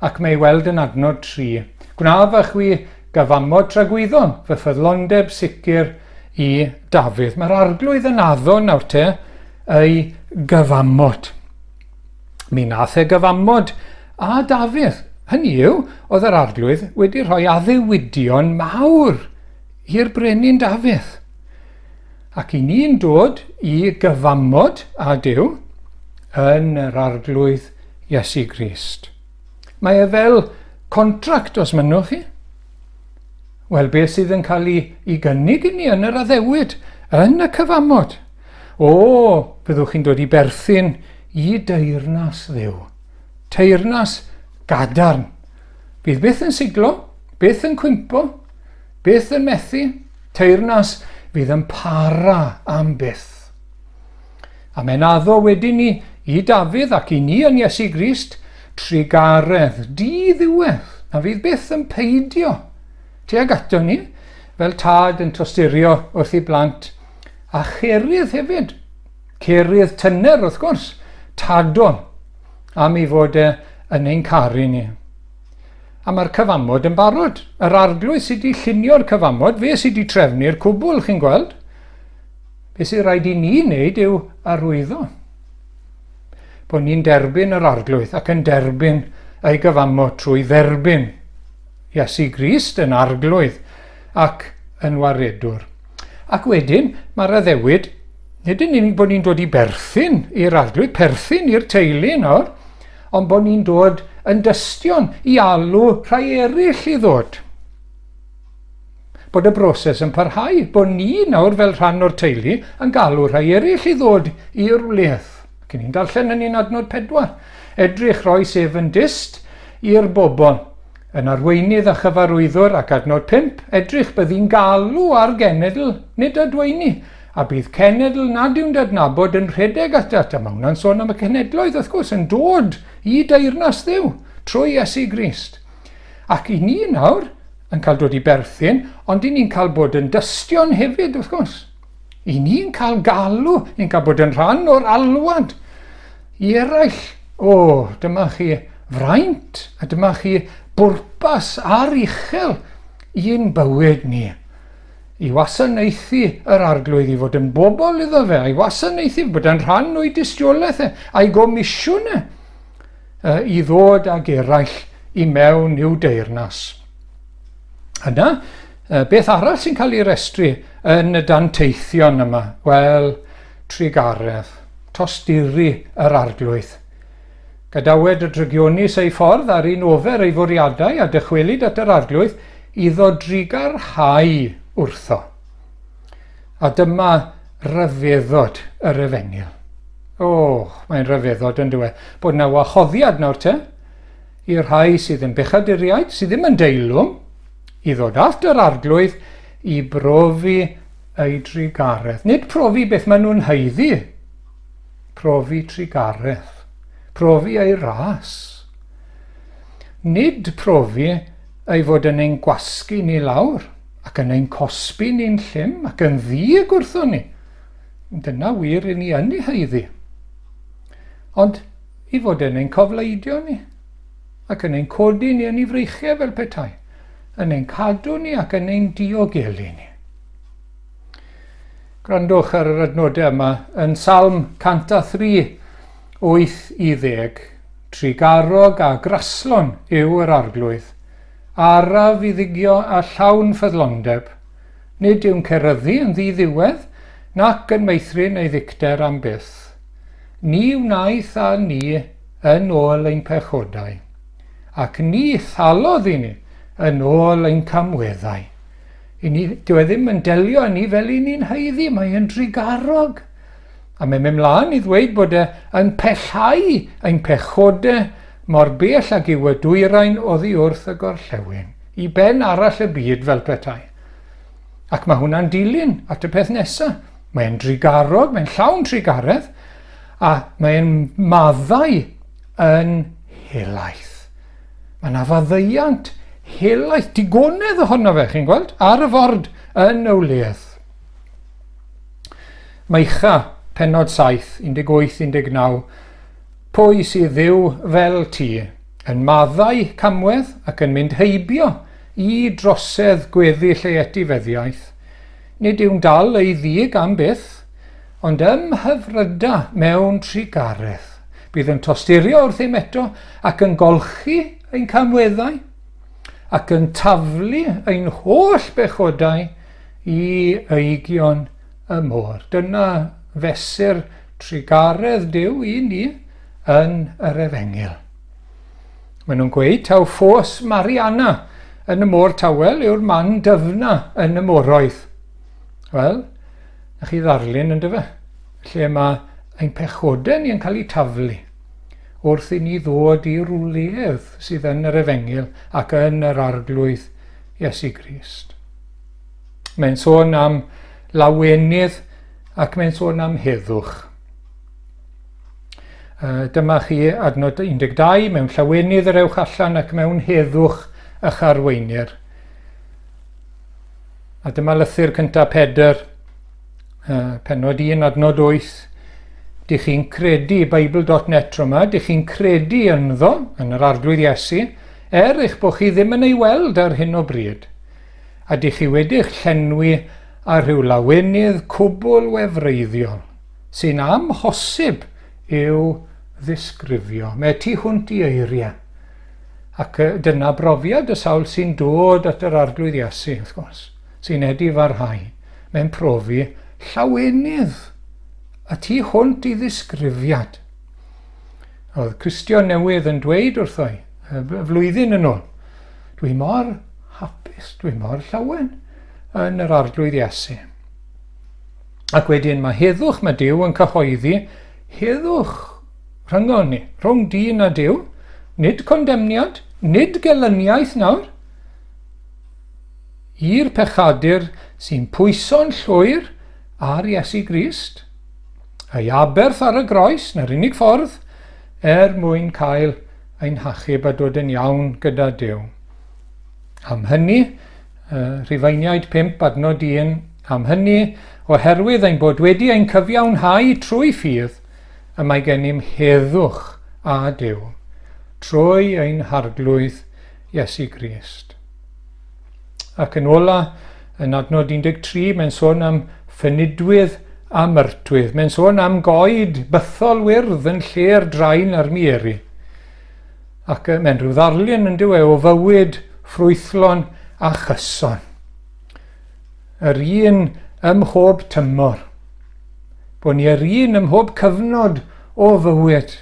Ac mae weld yn adnod 3, Gwnafach wi gyfamod tragwyddol, fy ffyddlondeb sicr i Dafydd. Mae'r arglwydd yn addo nawr te ei gyfamod. Mi nath e gyfamod a Dafydd. Hynny yw, oedd yr arglwydd wedi rhoi addewidion mawr i'r brenin Dafydd. Ac i ni'n dod i gyfamod a Duw yn yr arglwydd Iesu Grist. Mae e fel contract os mynnwch chi. Wel, beth sydd yn cael ei gynnig i ni yn yr addewid, yn y cyfamod? Byddwch chi'n dod i berthyn i deyrnas Dduw. Teyrnas gadarn. Bydd byth yn siglo, byth yn cwympo, byth yn methu. Teyrnas fydd yn para am byth. A mae'n addo wedyn ni i Dafydd ac i ni yn Iesu Grist trigaredd di-ddiwedd. A fydd byth yn peidio tuag ato ni, fel tad yn tosturio wrth ei blant, a cherydd hefyd. Cerydd tyner wrth gwrs, tadon, am ei fod yn ein caru ni. A mae'r cyfamod yn barod. Yr arglwydd sydd wedi llunio'r cyfamod, fe sydd wedi trefnu'r cwbl, chi'n gweld? Be sydd rhaid i ni wneud yw arwyddo. Bod ni'n derbyn yr arglwydd ac yn derbyn ei gyfamod trwy dderbyn Iesu Grist yn arglwydd ac yn waredwr. Ac wedyn, mae'r addewid, nid yn unig bod ni'n dod i berthyn i'r arglwydd, perthyn i'r teulu nawr, ond bod ni'n dod yn dystion i alw rhai eraill i ddod. Bod y broses yn parhau, bod ni nawr fel rhan o'r teulu yn galw rhai eraill i ddod i'r wledd. Cyn ni'n darllen yn un adnod 4. Edrych roi sef yn dyst i'r bobl. Yn arweinydd a chyfarwyddwr ac adnod 5, edrych byddi'n galw ar genedl, nid adweini, a bydd cenedl nad yw'n adnabod yn rhedeg at. Mae hwnna'n sôn am y cenedloedd, wrth gwrs, yn dod i deyrnas Dduw trwy Iesu Grist. Ac i ni nawr yn cael dod i berthyn, ond i ni'n cael bod yn dystion hefyd, wrth gwrs. I ni'n cael galw, ni'n cael bod yn rhan o'r alwad i eraill. Dyma chi fraint, a dyma chi bwrpas ar uchel i'n bywyd ni. I wasanaethu yr arglwydd i fod yn bobl iddo fe, i wasanaethu bod yn rhan o'i dystiolaeth a'i gomisiwn i ddod ag eraill i mewn i'w deyrnas. Yna, beth arall sy'n cael ei restru yn y danteithion yma? Wel, trigaredd, tosturi yr arglwydd. Gadawed y drygionis ei ffordd ar un ofer ei fwriadau a dychwelyd at yr arglwydd iddo drigarhau wrtho. A dyma ryfeddod y Rhufeiniaid. Mae'n ryfeddod yn dweud bod yna wachoddiad nawr te i'r rhai sydd yn bechaduriaid, sydd ddim yn deilwm, i ddod at yr arglwydd i brofi ei trigaredd. Nid profi beth maen nhw'n heiddi, profi trigaredd. Profi ei ras. Nid profi ei fod yn ein gwasgu ni lawr, ac yn ein cosbi ni'n llym, ac yn ddig wrtho ni. Dyna wir i ni yn ei heiddi. Ond i fod yn ein cofleidio ni, ac yn ein codi ni yn ei freichiau fel petai, yn ein cadw ni ac yn ein diogelu ni. Gwrandwch ar yr adnodau yma yn Salm 103, 8-10, trigarog a graslon yw yr arglwydd, araf i ddigio a llawn ffyddlondeb, nid yw'n ceryddu yn ddiddiwedd, nac yn meithrin ei ddicter am byth. Ni wnaeth a ni yn ôl ein pechodau, ac ni thalodd i ni yn ôl ein camweddau. Dyw e ddim yn delio â ni fel i ni'n heiddi, mae e'n drigarog. A mae'n mynd mlaen i ddweud bod e'n pellhau ein pechodau mor bell ag yw y dwyrain oddi wrth y gorllewin, i ben arall y byd fel petai. Ac mae hwnna'n dilyn at y peth nesaf. Mae'n drigarog, mae'n llawn trigaredd, a mae'n maddau yn helaeth. Mae'n afaddeiant helaeth, digonedd ohono fe, chi'n gweld, ar y ford yn y wledd. Micha, pennod 7, 18-19, pwy sydd ddiw fel ti, yn maddau camwedd ac yn mynd heibio i drosedd gweddill ei etifeddiaeth. Nid yw'n dal ei ddig am byth, ond ymhyfryda mewn trigaredd. Bydd yn tosturio wrth ddim eto ac yn golchi ein camweddau ac yn taflu ein holl bechodau i eigion y môr. Dyna fesur trigaredd Duw i ni yn yr Efengil. Maen nhw'n gweud taw ffos Mariana yn y môr tawel yw'r man dyfna yn y moroedd. Wel, na chi ddarlun yn dyfa, lle mae ein pechodau ni yn cael ei taflu wrth i ni ddod i'r wledd sydd yn yr Efengil ac yn yr arglwydd Iesu Grist. Mae'n sôn am lawenydd ac mae'n sôn am heddwch. Dyma chi adnod 12, mewn llawenydd yr ewch allan ac mewn heddwch eich arweinir. A dyma lythyr cyntaf Pedr, pennod 1 adnod 8. Dych chi'n credu, Bible.net tro yma, dych chi'n credu ynddo, yn yr arglwydd Iesu, eich bod chi ddim yn ei weld ar hyn o bryd. A dych chi wedi'ch llenwi ar rhyw lawenydd cwbl wefreiddiol, sy'n amhosib i'w ddisgrifio. Mae tu hwnt i eiriau. Ac dyna brofiad y sawl sy'n dod at yr arglwydd Iesu, wrth gwrs, sy'n edifarhau. Mae'n profi llawenydd a tu hwnt i ddisgrifiad. Oedd Cristion newydd yn dweud wrtho i, flwyddyn yn ôl, dwi mor hapus, dwi mor llawen yn yr arglwydd Iesu. Ac wedyn mae heddwch mae Duw yn cyhoeddi, heddwch rhyngon ni, rhwng dyn a Duw, nid condemniad, nid gelyniaeth nawr, i'r pechadur sy'n pwyso'n llwyr ar Iesu Grist, ei aberth ar y groes, na'r unig ffordd, mwyn cael ein hachub a dod yn iawn gyda Duw. Am hynny, Rhufeiniaid 5 adnod 1, am hynny, oherwydd ein bod wedi ein cyfiawnhau trwy ffydd, y mae gennym heddwch a Duw, trwy ein harglwydd Iesu Grist. Ac yn ola, yn adnod 13, mae'n sôn am ffynidwydd a myrtwydd. Mae'n sôn am goed bythol wyrdd yn lle'r draen ar mieri. Ac mae'n rhyw ddarlun yn dyw o fywyd, ffrwythlon a chyson. Yr un ym mhob tymor. Bod ni yr un ym mhob cyfnod o fywyd.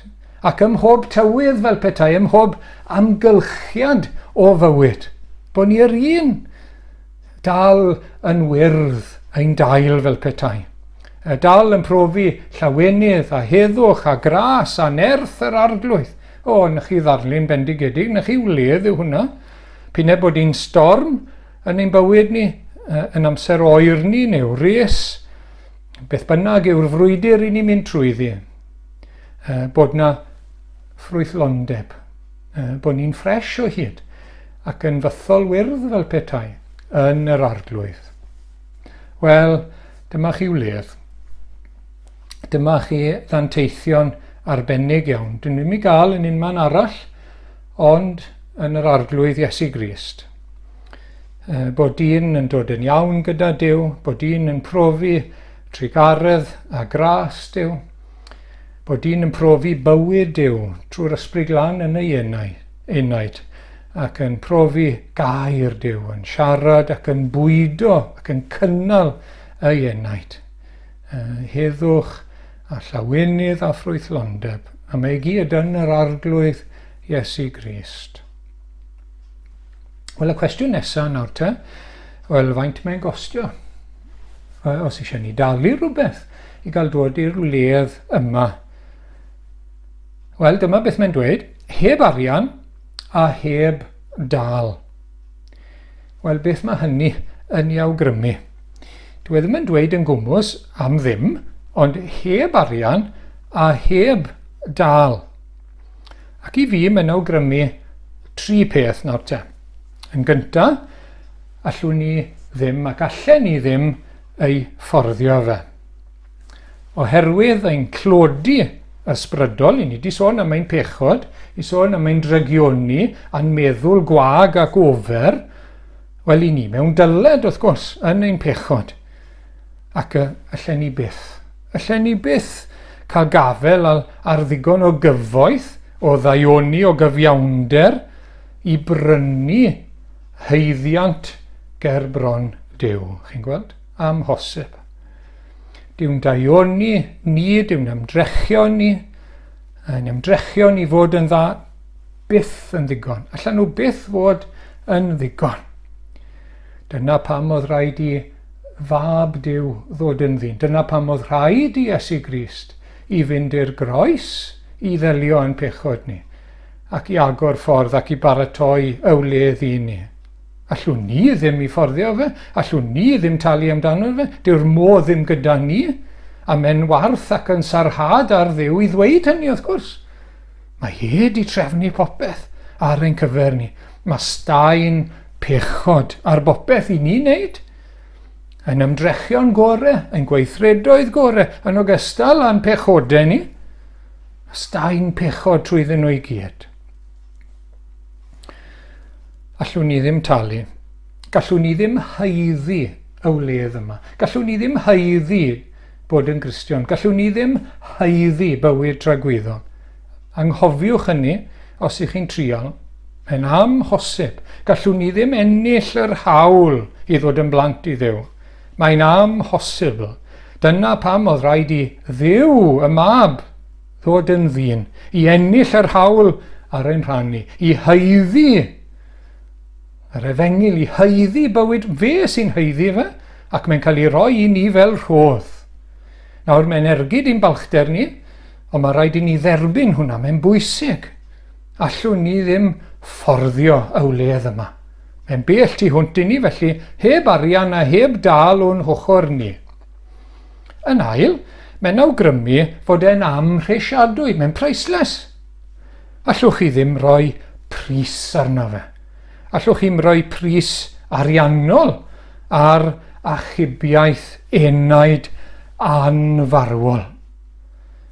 Ac ym mhob tywydd fel petai, ym mhob amgylchiad o fywyd. Bod ni yr un dal yn wyrdd ein dail fel petai. Dal yn profi llawenydd a heddwch a gras a nerth yr arglwydd. Na chi ddarlun bendigedig, na chi wledd yw hwnna. P'ne bod hi'n storm yn ein bywyd ni, yn amser oer ni neu res, beth bynnag yw'r frwydr i ni'n mynd trwyddi. Bod na ffrwythlondeb, bod ni'n ffres o hyd ac yn fythol wyrdd fel petai yn yr arglwydd. Wel, dyma chi wledd. Dyma chi ddanteithion arbennig iawn. Dyn nhw'n ei gael yn un man arall, ond yn yr arglwydd Iesu Grist. Bod dyn yn dod yn iawn gyda Duw, bod dyn yn profi trigaredd a gras Duw, bod dyn yn profi bywyd Duw trwy'r ysbryd glân yn ei enaid, ac yn profi gair Duw, yn siarad ac yn bwydo ac yn cynnal ei enaid. Heddwch a llawenydd a ffrwythlondeb, a mae gyd yn yr arglwydd Iesu Grist. Wel, y cwestiwn nesaf nawr te, wel, faint mae'n gostio? Os eisiau ni dalu rhywbeth i gael dod i'r wledd yma. Wel, dyma beth mae'n dweud, heb arian a heb dal. Wel, beth mae hynny yn ei awgrymu? Dwi ddim yn dweud yn gwmws am ddim, ond heb arian a heb dal. Ac i fi mae'n awgrymu 3 peth nawr te. Yn gyntaf, allwn ni ddim ac allen ni ddim ei fforddio fe. Oherwydd ein clodi ysbrydol, i ni wedi sôn am ein pechod, i sôn am ein drygioni, a'n meddwl gwag ac ofer, Wel, i ni mewn dyled wrth gwrs yn ein pechod. Ac allan ni byth cael gafel ar ddigon o gyfoeth, o ddaioni, o gyfiawnder, i brynu heiddiant ger bron Duw. Chi'n gweld? Amhosib. Dyw'n daioni ni, dyw'n ymdrechio ni, yn ymdrechio ni fod yn dda, byth yn ddigon. Allan nhw byth fod yn ddigon. Dyna pam oedd rhaid i fab Duw ddod yn ddyn. Dyna pam oedd rhaid i Iesu Grist i fynd i'r groes i ddelio yn pechod ni, ac i agor ffordd ac i baratoi ewledd i ni. Allwn ni ddim i fforddio fe, allwn ni ddim talu amdano fe, dyw'r modd ddim gyda ni, a mewn warth ac yn sarhad ar Dduw i ddweud hynny wrth gwrs. Mae hi di trefnu popeth ar ein cyfer ni. Mae staen pechod ar bopeth i ni wneud, yn ymdrechion gore, yn gweithredoedd gore, yn ogystal â'n pechodau ni. Staen pechod trwyddyn nhw i gyd. Allwn ni ddim talu. Gallwn ni ddim haeddu ewledd yma. Gallwn ni ddim haeddu bod yn Gristion. Gallwn ni ddim haeddu bywyd tragweddol. Anghofiwch hynny, os ych chi'n trial, yn amhosib. Gallwn ni ddim ennill yr hawl i ddod yn blant i Dduw. Mae'n amhosibl. Dyna pam oedd rhaid i Dduw, y mab, ddod yn ddyn, i ennill yr hawl ar ein rhannu, i haeddu yr efengil, i haeddu bywyd fe sy'n haeddu fe, ac mae'n cael ei roi i ni fel rhodd. Nawr, mae'n ergyd i'n balchder ni, ond mae rhaid i ni dderbyn hwnna, mae'n bwysig. Allwn ni ddim fforddio ewledd yma. Mae'n bell tu hwnt i ni, felly heb arian a heb dal o'n hwchor ni. Yn ail, mae'n awgrymu fod e'n amhresiadwy, mae'n priceless. Allwch chi ddim rhoi pris arno fe. Allwch chi'n rhoi pris ariannol ar achubiaeth enaid anfarwol.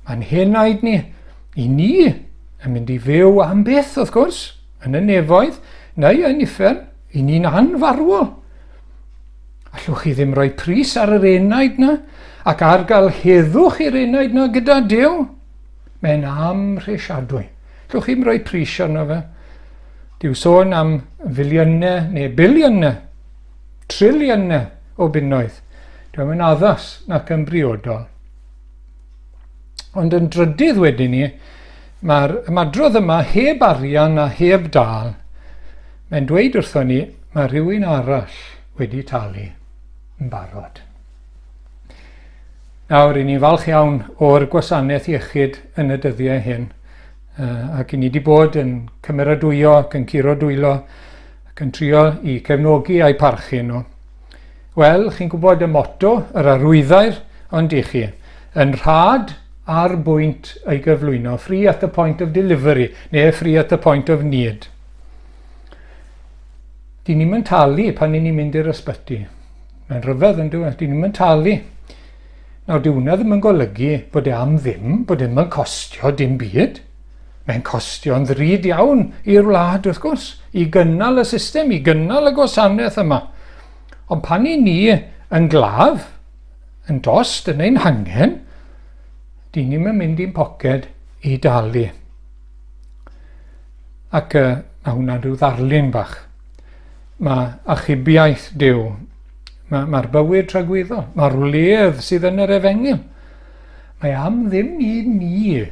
Mae'n henaid ni, i ni, yn mynd i fyw am byth, wrth gwrs, yn y nefoedd, neu yn uffern, i ni'n anfarwol. Allwch chi ddim rhoi pris ar yr enaid na, ac ar gael heddwch i'r enaid na gyda Duw. Mae'n amhresiadwy. Allwch chi'n rhoi pris arno fe. Dyw sôn am filiynau neu biliynau, triliynau o bunnoedd. Dwi'n yn addas nac yn briodol. Ond yn drydydd wedyn ni, mae'r ymadrodd yma heb arian a heb dal. Mae'n dweud wrtho ni, mae rhywun arall wedi talu yn barod. Nawr, i ni falch iawn o'r gwasanaeth iechyd yn y dyddiau hyn. Ac i ni wedi bod yn cymeradwyo ac yn curo dwylo ac yn trio i cefnogi a'i parchu nhw. Wel, chi'n gwybod y motto, yr arwyddau'r, ond i chi, yn rhad ar bwynt ei gyflwyno, free at the point of delivery, neu free at the point of need. Di ni'n mynd talu pan ni'n mynd i'r ysbyty. Mae'n rhyfedd yn dweud, di ni'n mynd talu. Nawr, di hwnna ddim yn golygu bod e am ddim, bod e'n costio dim byd. Mae'n costio'n ddrud iawn i'r wlad, wrth gwrs, i gynnal y system, i gynnal y gwasanaeth yma. Ond pan i ni yn glaf, yn dost, yn ein hangen, di ni'n mynd i'n poced i dalu. Ac mae hwnna'n rhyw ddarlun bach. Mae achubiaeth Duw. Mae'r bywyd tragweddol. Mae'r wledd sydd yn yr efengil. Mae am ddim i ni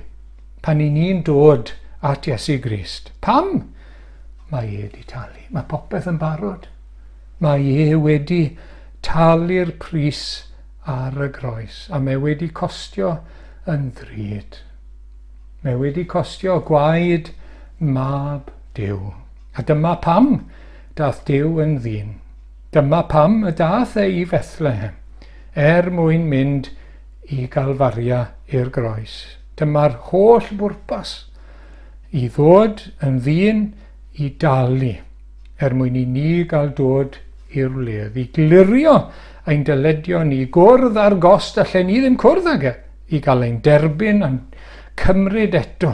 pan i ni'n dod at Iesu Grist. Pam? Mae e wedi talu. Mae popeth yn barod. Mae e wedi talu'r pris ar y groes. A mae wedi costio yn ddrud. Mae wedi costio gwaed mab Duw. A dyma pam daeth Duw yn ddyn. Dyma pam y daeth i Bethlehem, mwyn mynd i Galfaria i'r groes. Dyma'r holl bwrpas i ddod yn ddyn i dalu, mwyn i ni gael dod i'r wledd, i glirio ein dyledion, i gwrdd ar gost allan ni ddim cwrdd ag i gael ein derbyn a'n cymryd eto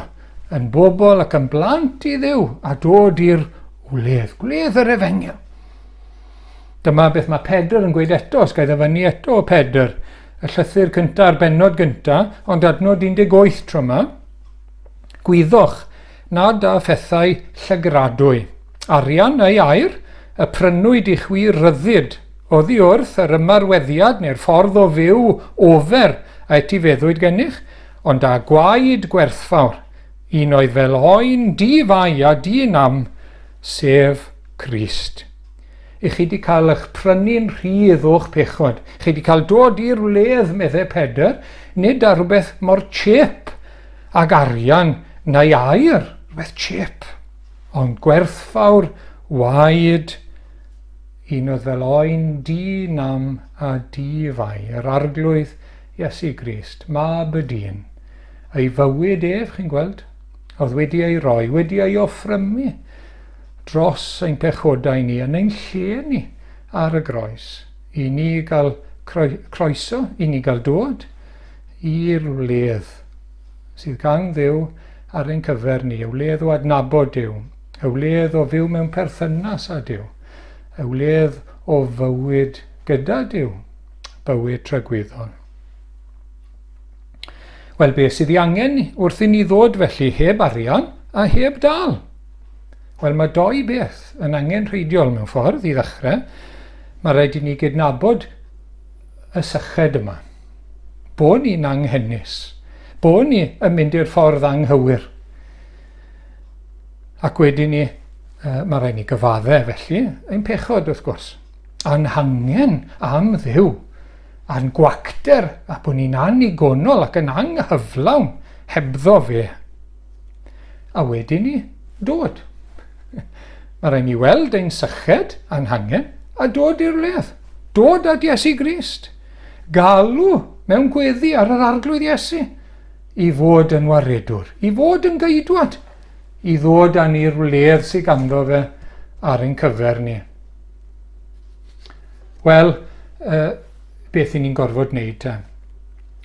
yn bobl ac yn blant i Dduw a dod i'r wledd, gwledd yr efengil. Dyma beth mae Pedr yn gweud eto, os gael ddyfynu eto o Pedr, y llythyr cyntaf a'r bennod gyntaf, ond adnod 18 tro yma. Gwyddwch nad a phethau llygradwy. Arian neu air, y prynwyd i chwi ryddid, oddi wrth yr ymarweddiad neu'r ffordd o fyw ofer a etifeddwyd gennych, ond a gwaed gwerthfawr, un oedd fel oen di-fai a di-nam, sef Crist. I chi wedi cael eich prynu'n rhydd o'ch pechod. Chi wedi cael dod i'r wledd, meddai Pedr, nid ar rhywbeth mor chip ag arian neu air, rhywbeth chip, ond gwerthfawr waed, un oedd fel oen di-nam a di-fai, yr arglwydd Iesu Grist, mab y dyn. Ei fywyd ef, chi'n gweld, oedd wedi ei roi, wedi ei offrymu dros ein pechodau ni, yn ein lle ni ar y groes, i ni gael croeso, i ni gael dod i'r wledd sydd gan Dduw ar ein cyfer ni, y wledd o adnabod Duw, y wledd o fyw mewn perthynas â Duw, y wledd o fywyd gyda Duw, bywyd tragwyddol. Wel, beth sydd ei angen wrth i ni ddod felly heb arian a heb dal? Wel, mae doi beth yn angen rheidiol mewn ffordd i ddechrau. Mae rhaid i ni gydnabod y syched yma. Bod ni'n anghennus. Bod ni yn mynd i'r ffordd anghywir. Ac wedyn ni, mae rhaid ni gyfaddau felly, ein pechod wrth gwrs. Anhangen am Dduw. A'n gwacter a bod ni'n anigonol ac yn anghyflawn hebddo fe. A wedyn ni dod. Mae rhaid ni weld ein syched anhangen a dod i'r wledd. Dod at Iesu Grist. Galw mewn gweddi ar yr arglwydd Iesu. I fod yn waredwr. I fod yn geidwad. I ddod â ni'r wledd sydd ganddo fe ar ein cyfer ni. Wel, beth i ni'n gorfod wneud te?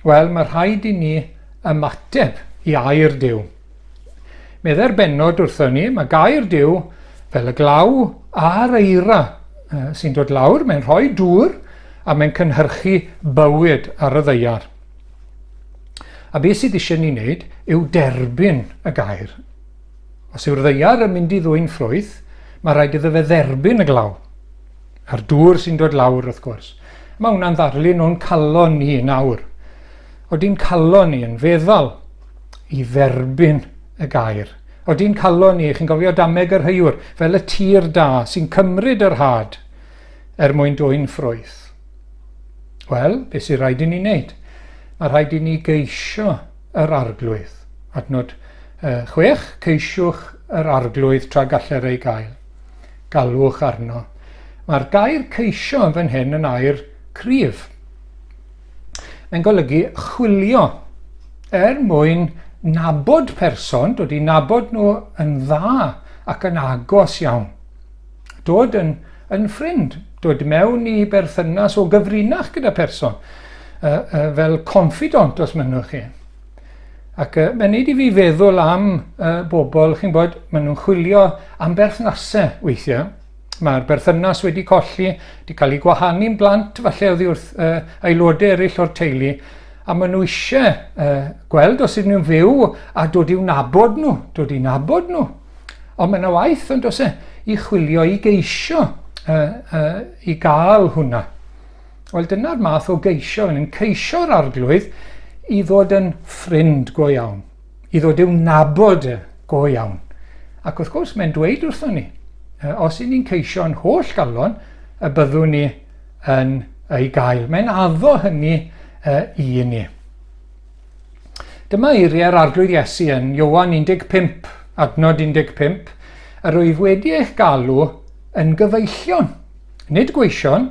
Wel, mae rhaid i ni ymateb i air Duw. Meddai'r bennod wrtho ni, mae gair Duw fel y glaw a'r eira sy'n dod lawr, mae'n rhoi dŵr a mae'n cynhyrchu bywyd ar y ddeiar. A beth sydd eisiau ni wneud yw derbyn y gair. Os yw'r ddeiar yn mynd i ddwyn ffrwyth, mae rhaid iddo fe dderbyn y glaw. A'r dŵr sy'n dod lawr wrth gwrs. Mae hwnna'n ddarlun o'n calon ni nawr. Oeddi'n calon ni yn feddwl i dderbyn y gair. Oeddi'n calon ni, chi'n gofio dameg yr hywr, fel y tir da sy'n cymryd yr had mwyn dwyn ffrwyth. Wel, beth sy'n rhaid i ni wneud? Mae rhaid i ni geisio yr arglwydd. Adnod 6, ceisiwch yr arglwydd tra galler ei gael. Galwch arno. Mae'r gair ceisio yn fan hyn yn air cryf. Mae'n golygu chwilio mwyn nabod person, dod i nabod nhw yn dda ac yn agos iawn. Dod yn ffrind, dod mewn i berthynas o gyfrinach gyda person, fel confidant os mynnwch chi. Ac mae'n neud i fi feddwl am bobl, chi'n bod, maen nhw'n chwilio am berthnasau weithiau. Mae'r berthynas wedi colli, wedi cael ei gwahanu'n blant, falle oddi wrth aelodau eraill o'r teulu, a maen nhw eisiau gweld os ydyn nhw'n fyw a dod i'w nabod nhw, Ond mae yna waith yn dos i chwilio, i geisio, i gael hwnna. Wel, dyna'r math o geisio, yn ceisio'r arglwydd i ddod yn ffrind go iawn, i ddod i'w nabod go iawn. Ac wrth gwrs, mae'n dweud wrtho ni, os i ni'n ceisio yn holl galon, y byddwn ni yn ei gael. Mae'n addo hynny i ni. Dyma eiriau'r arglwydd Iesu yn Joan 15, adnod 15, yr wyf wedi eich galw yn gyfeillion, nid gweision,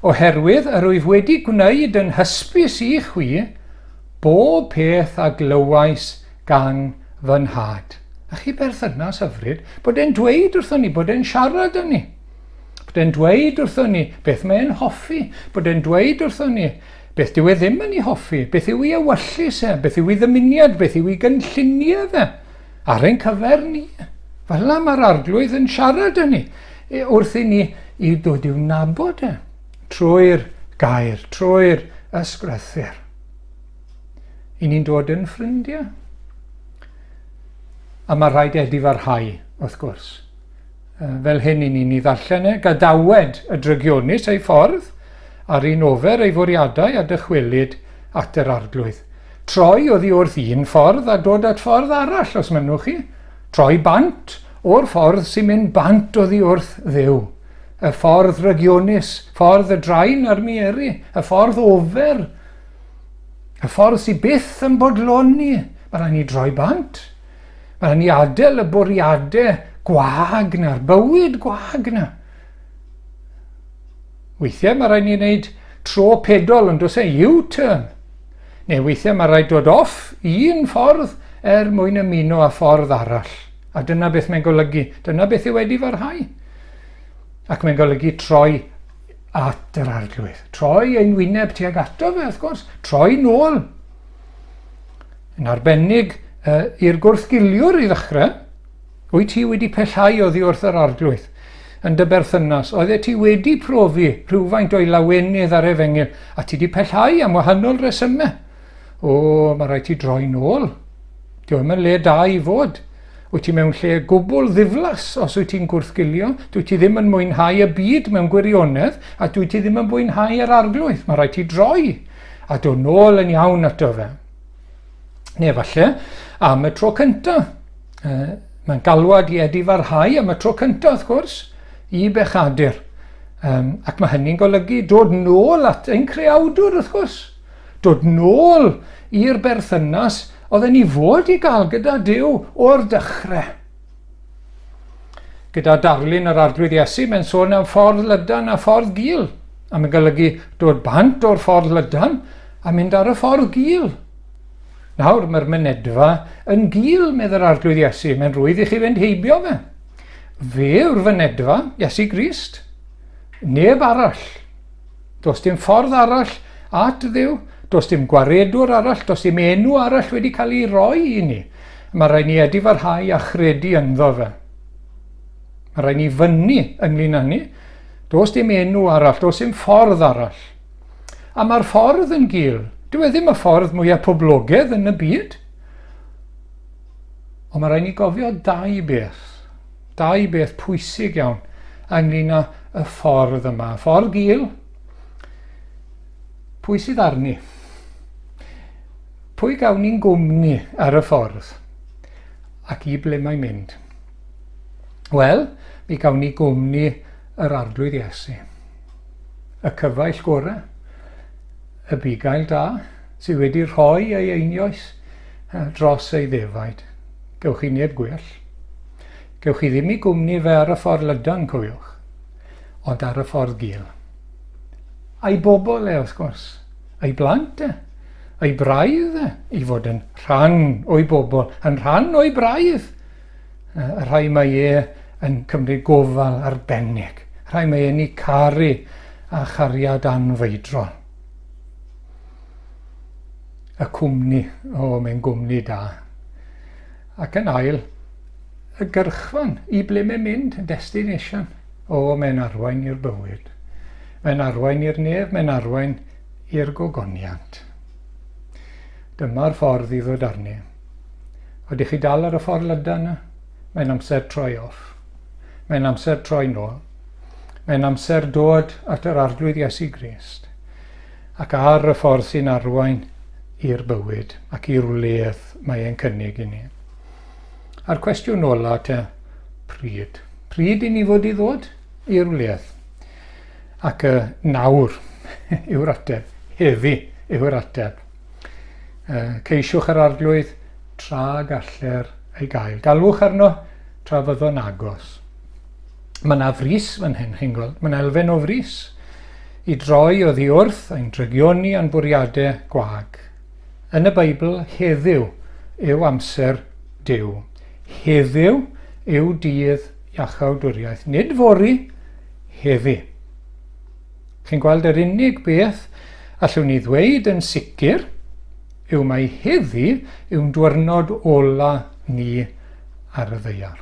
oherwydd yr wyf wedi gwneud yn hysbys i chwi bob peth a glywais gan fy nhad. A chi berthynas hyfryd, bod e'n dweud wrthon ni, bod e'n siarad â ni. Bod e'n dweud wrthon ni beth mae'n hoffi, bod e'n dweud wrthon ni beth dyw e ddim yn ei hoffi, beth yw ei ewyllus beth yw ei ddymuniad, beth yw ei gynlluniau ar ein cyfer ni. Fel mae'r arglwydd yn siarad â ni, wrth i ni i ddod i'w nabod trwy'r gair, trwy'r ysgrythur. I ni'n dod yn ffrindiau. A mae rhaid edifarhau, wrth gwrs. Fel hyn i ni'n ei ddarllen gadawed y drygionus ei ffordd, a'r un ofer ei fwriadau a dychwelyd at yr arglwydd. Troi oddi wrth un ffordd a dod at ffordd arall, os mynwch chi. Troi bant o'r ffordd sy'n mynd bant oddi wrth Dduw. Y ffordd drygionus, ffordd y draen a'r mieru, y ffordd ofer, y ffordd sy'n byth yn bodloni. Mae rhaid ni droi bant. Mae rhaid ni adael y bwriadau gwag na'r bywyd gwag na. Weithiau mae rhaid ni wneud tro pedol yn dos U-turn. Neu weithiau mae rhaid dod off un ffordd mwyn ymuno â ffordd arall. A dyna beth mae'n golygu. Dyna beth yw wedi farhau. Ac mae'n golygu troi at yr arglwydd. Troi ein wyneb tuag ato fe, wrth gwrs. Troi nôl. Yn arbennig i'r gwrthgiliwr i ddechrau, wyt ti wedi pellhau oddi wrth yr arglwydd yn dy berthynas. Oedd ti wedi profi rhywfaint o'i lawenydd ar efengil, a ti wedi pellhau am wahanol resymau. Mae rhaid ti droi nôl. Diolch yn le da i fod. Wyt ti mewn lle gwbl ddiflas os wyt ti'n gwrthgilio. Dwi ti ddim yn mwynhau y byd mewn gwirionedd, a dwi ti ddim yn mwynhau yr arglwydd. Mae rhaid ti droi a dod nôl yn iawn ato fe. Neu falle am y tro cyntaf. Mae'n galwad i edifarhau am y tro cyntaf, wrth gwrs, i bechadur. Ac mae hynny'n golygu dod nôl at ein creawdwr, wrth gwrs. Dod nôl i'r berthynas oedden ni fod i gael gyda Duw o'r dechrau. Gyda darlun yr arglwydd Iesu, mae'n sôn am ffordd lydan a ffordd gul. A mae'n golygu dod bant o'r ffordd lydan a mynd ar y ffordd gul. Nawr, mae'r mynedfa yn gul, medda'r arglwydd Iesu. Mae'n rwydd i chi fynd heibio fe. Fe yw'r fynedfa, Iesu Grist. Neb arall. Does dim ffordd arall at Dduw. Does dim gwaredwr arall, does dim enw arall wedi cael ei roi i ni. Mae rhaid ni edifarhau a chredu ynddo fe. Mae rhaid ni fyny ynglyn â ni. Does dim enw arall, does dim ffordd arall. A mae'r ffordd yn gul. Dyw e ddim y ffordd mwyaf poblogaidd yn y byd. Ond mae rhaid ni gofio dau beth. Dau beth pwysig iawn ynglyn â y ffordd yma. Ffordd gul. Pwy sydd arni? Pwy gawn ni'n gwmni ar y ffordd? Ac i ble mae'n mynd? Wel, mi gawn ni gwmni yr arglwydd Iesu. Y cyfaill gorau, y bugail da, sydd wedi rhoi ei einioes dros ei ddefaid. Gewch chi neb gwell. Gewch chi ddim i gwmni fe ar y ffordd lydan, cofiwch, ond ar y ffordd gul. A'i bobl wrth gwrs, a'i blant a'i braidd i fod yn rhan o'i bobl, yn rhan o'i braidd. Y rhai mae yn cymryd gofal arbennig, rhai mae e'n ei caru a chariad anfeidrol. Y cwmni, mae'n gwmni da. Ac yn ail, y gyrchfan, i ble mae'n mynd, destination. Mae'n arwain i'r bywyd. Mae'n arwain i'r nef, mae'n arwain i'r gogoniant. Dyma'r ffordd i ddod arni. Oeddech chi dal ar y ffordd lydan yna? Mae'n amser troi off. Mae'n amser troi nôl. Mae'n amser dod at yr arglwydd Iesu Grist. Ac ar y ffordd sy'n arwain i'r bywyd ac i'r wledd mae e'n cynnig i ni. A'r cwestiwn ola pryd. Pryd i ni fod i ddod i'r wledd? Ac nawr yw'r ateb. Heddi yw'r ateb. Ceisiwch yr arglwydd tra galler ei gael. Galwch arno tra fyddo'n agos. Mae yna frys fan hyn, chi'n gweld. Mae yna elfen o frys i droi oddi wrth ein trygioni a'n bwriadau gwag. Yn y Beibl, heddiw yw amser Duw. Heddiw yw dydd iachawdwriaeth. Nid fori, heddi. Chi'n gweld yr unig beth allwn ni ddweud yn sicr yw mai heddi yw'n diwrnod ola ni ar y ddaear.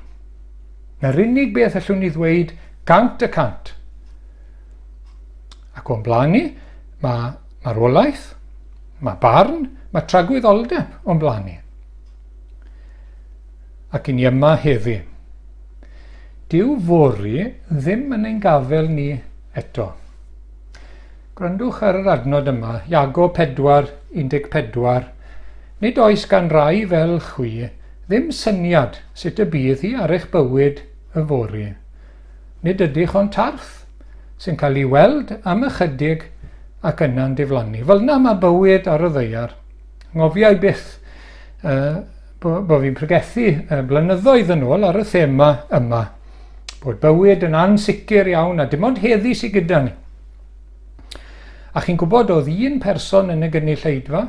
Yr unig beth allwn ni ddweud 100%. Ac o'n blaen ni, mae marwolaeth, mae barn, mae tragwyddoldeb o'n blaen ni. Ac i ni yma heddi. Dyw fori ddim yn ein gafel ni eto. Gwrandwch ar yr adnod yma, Jago 4:14. Nid oes gan rai fel chwi ddim syniad sut y bydd hi ar eich bywyd y fori. Nid ydych o'n tarth sy'n cael ei weld am ychydig ac yna'n diflannu. Fel na mae bywyd ar y ddaear. Ngofiai byth bod fi'n pregethu blynyddoedd yn ôl ar y thema yma, bod bywyd yn ansicr iawn a dim ond heddi sydd gyda ni. A chi'n gwybod oedd un person yn y gynulleidfa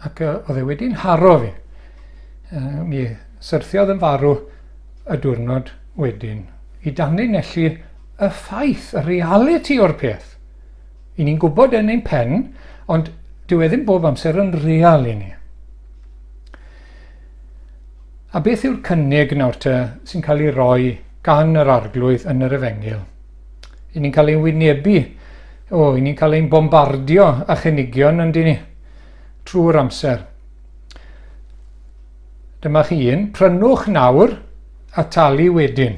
ac oedd e wedi'n haro fi. Mi syrthiodd yn farw y diwrnod wedyn i danlinellu y ffaith, y reality o'r peth. I ni'n gwybod yn ein pen, ond dyw e ddim bob amser yn real i ni. A beth yw'r cynnig nawr sy'n cael ei roi gan yr arglwydd yn yr Efengil? I ni'n cael ei wynebu, i ni'n cael ein bombardio a chynigion yn dyn ni trwy'r amser. Dyma chi un, prynwch nawr a talu wedyn.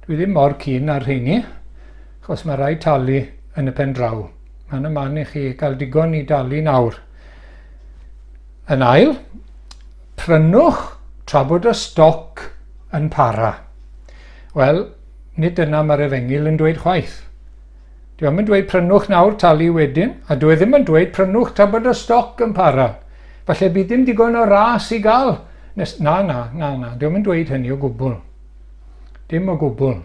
Dwi ddim mor keen ar rheini, achos mae rhaid talu yn y pen draw. Mae'n y man i chi gael digon i dalu nawr. Yn ail, prynwch tra bod y stoc yn para. Wel, nid yna mae'r Efengil yn dweud chwaith. Dwi ddim yn dweud prynwch nawr, talu wedyn, a dwi ddim yn dweud prynwch tra bod y stoc yn para. Falle bydd dim digon o ras i gael. Na, dwi ddim yn dweud hynny o gwbl. Dim o gwbl.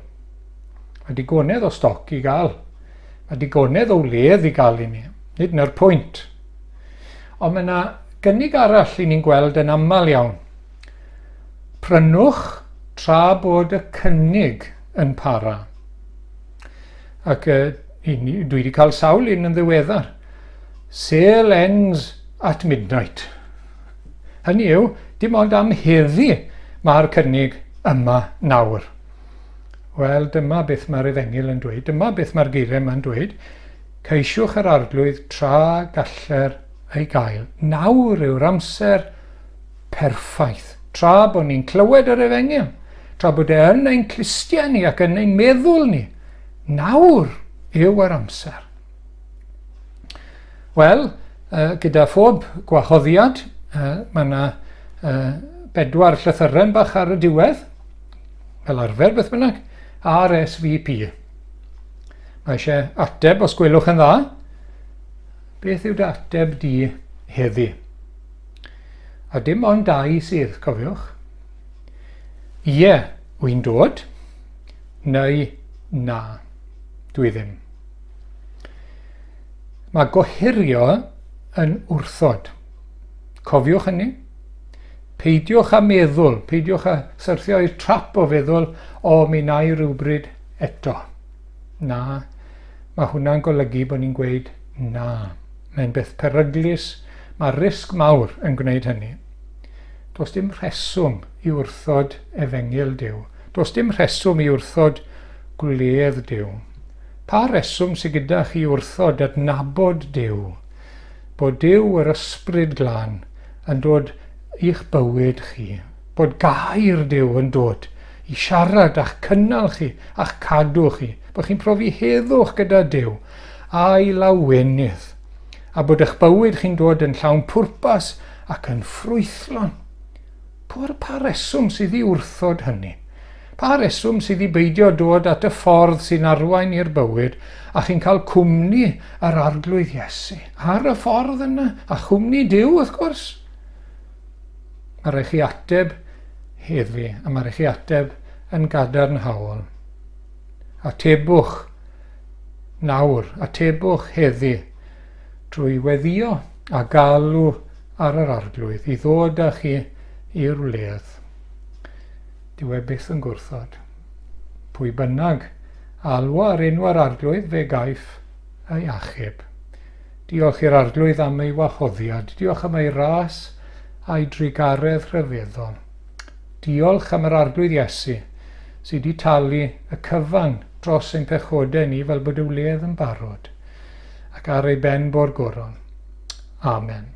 Mae digonedd o stoc i gael. Mae digonedd o wledd i gael i ni. Nid na'r pwynt. Ond mae yna gynnig arall i ni'n gweld yn aml iawn. Prynwch tra bod y cynnig yn para. Ac dwi wedi cael sawl un yn ddiweddar. Sale ends at midnight. Hynny yw, dim ond am heddi mae'r cynnig yma nawr. Wel, dyma beth mae'r Efengil yn dweud. Dyma beth mae'r geiriau yma'n dweud. Ceisiwch yr arglwydd tra galler ei gael. Nawr yw'r amser perffaith. Tra bod ni'n clywed yr Efengil. Tra bod e yn ein clustia ni ac yn ein meddwl ni. Nawr yw yr amser. Wel, gyda phob gwahoddiad, mae yna 4 llythyren bach ar y diwedd, fel arfer beth bynnag, RSVP. Mae eisiau ateb os gwelwch yn dda. Beth yw dy ateb di heddi? A dim ond 2 sydd, cofiwch. Ie, wy'n dod, neu na, dwi ddim. Mae gohirio yn wrthod. Cofiwch hynny. Peidiwch â meddwl, peidiwch â syrthio i'r trap o feddwl, mi na i rhywbryd eto. Na, mae hwnna'n golygu bod ni'n gweud na. Mae'n beth peryglus, mae risg mawr yn gwneud hynny. Does dim rheswm i wrthod Efengil Duw. Does dim rheswm i wrthod gwledd Duw. Pa reswm sydd gyda chi wrthod adnabod Duw? Bod Duw yr ysbryd glân yn dod i'ch bywyd chi. Bod gair Duw yn dod i siarad a'ch cynnal chi, a'ch cadw chi. Bod chi'n profi heddwch gyda Duw a'i lawenydd. A bod eich bywyd chi'n dod yn llawn pwrpas ac yn ffrwythlon. Pa reswm sydd i wrthod hynny? Pa reswm sydd i beidio dod at y ffordd sy'n arwain i'r bywyd a chi'n cael cwmni yr arglwydd Iesu? Ar y ffordd yna, a chwmni Duw wrth gwrs. Mae rhaid chi ateb heddi, a mae rhaid chi ateb yn gadarnhaol. Atebwch nawr, atebwch heddi, drwy weddio a galw ar yr arglwydd i ddod â chi i'r wledd. Dyw e byth yn gwrthod. Pwy bynnag alwa ar enw'r arglwydd fe gaiff ei achub. Diolch i'r arglwydd am ei wahoddiad. Diolch am ei ras a'i drigaredd rhyfeddol. Diolch am yr arglwydd Iesu sydd wedi talu y cyfan dros ein pechodau ni fel bod wledd yn barod, ac ar ei ben bo'r goron. Amen.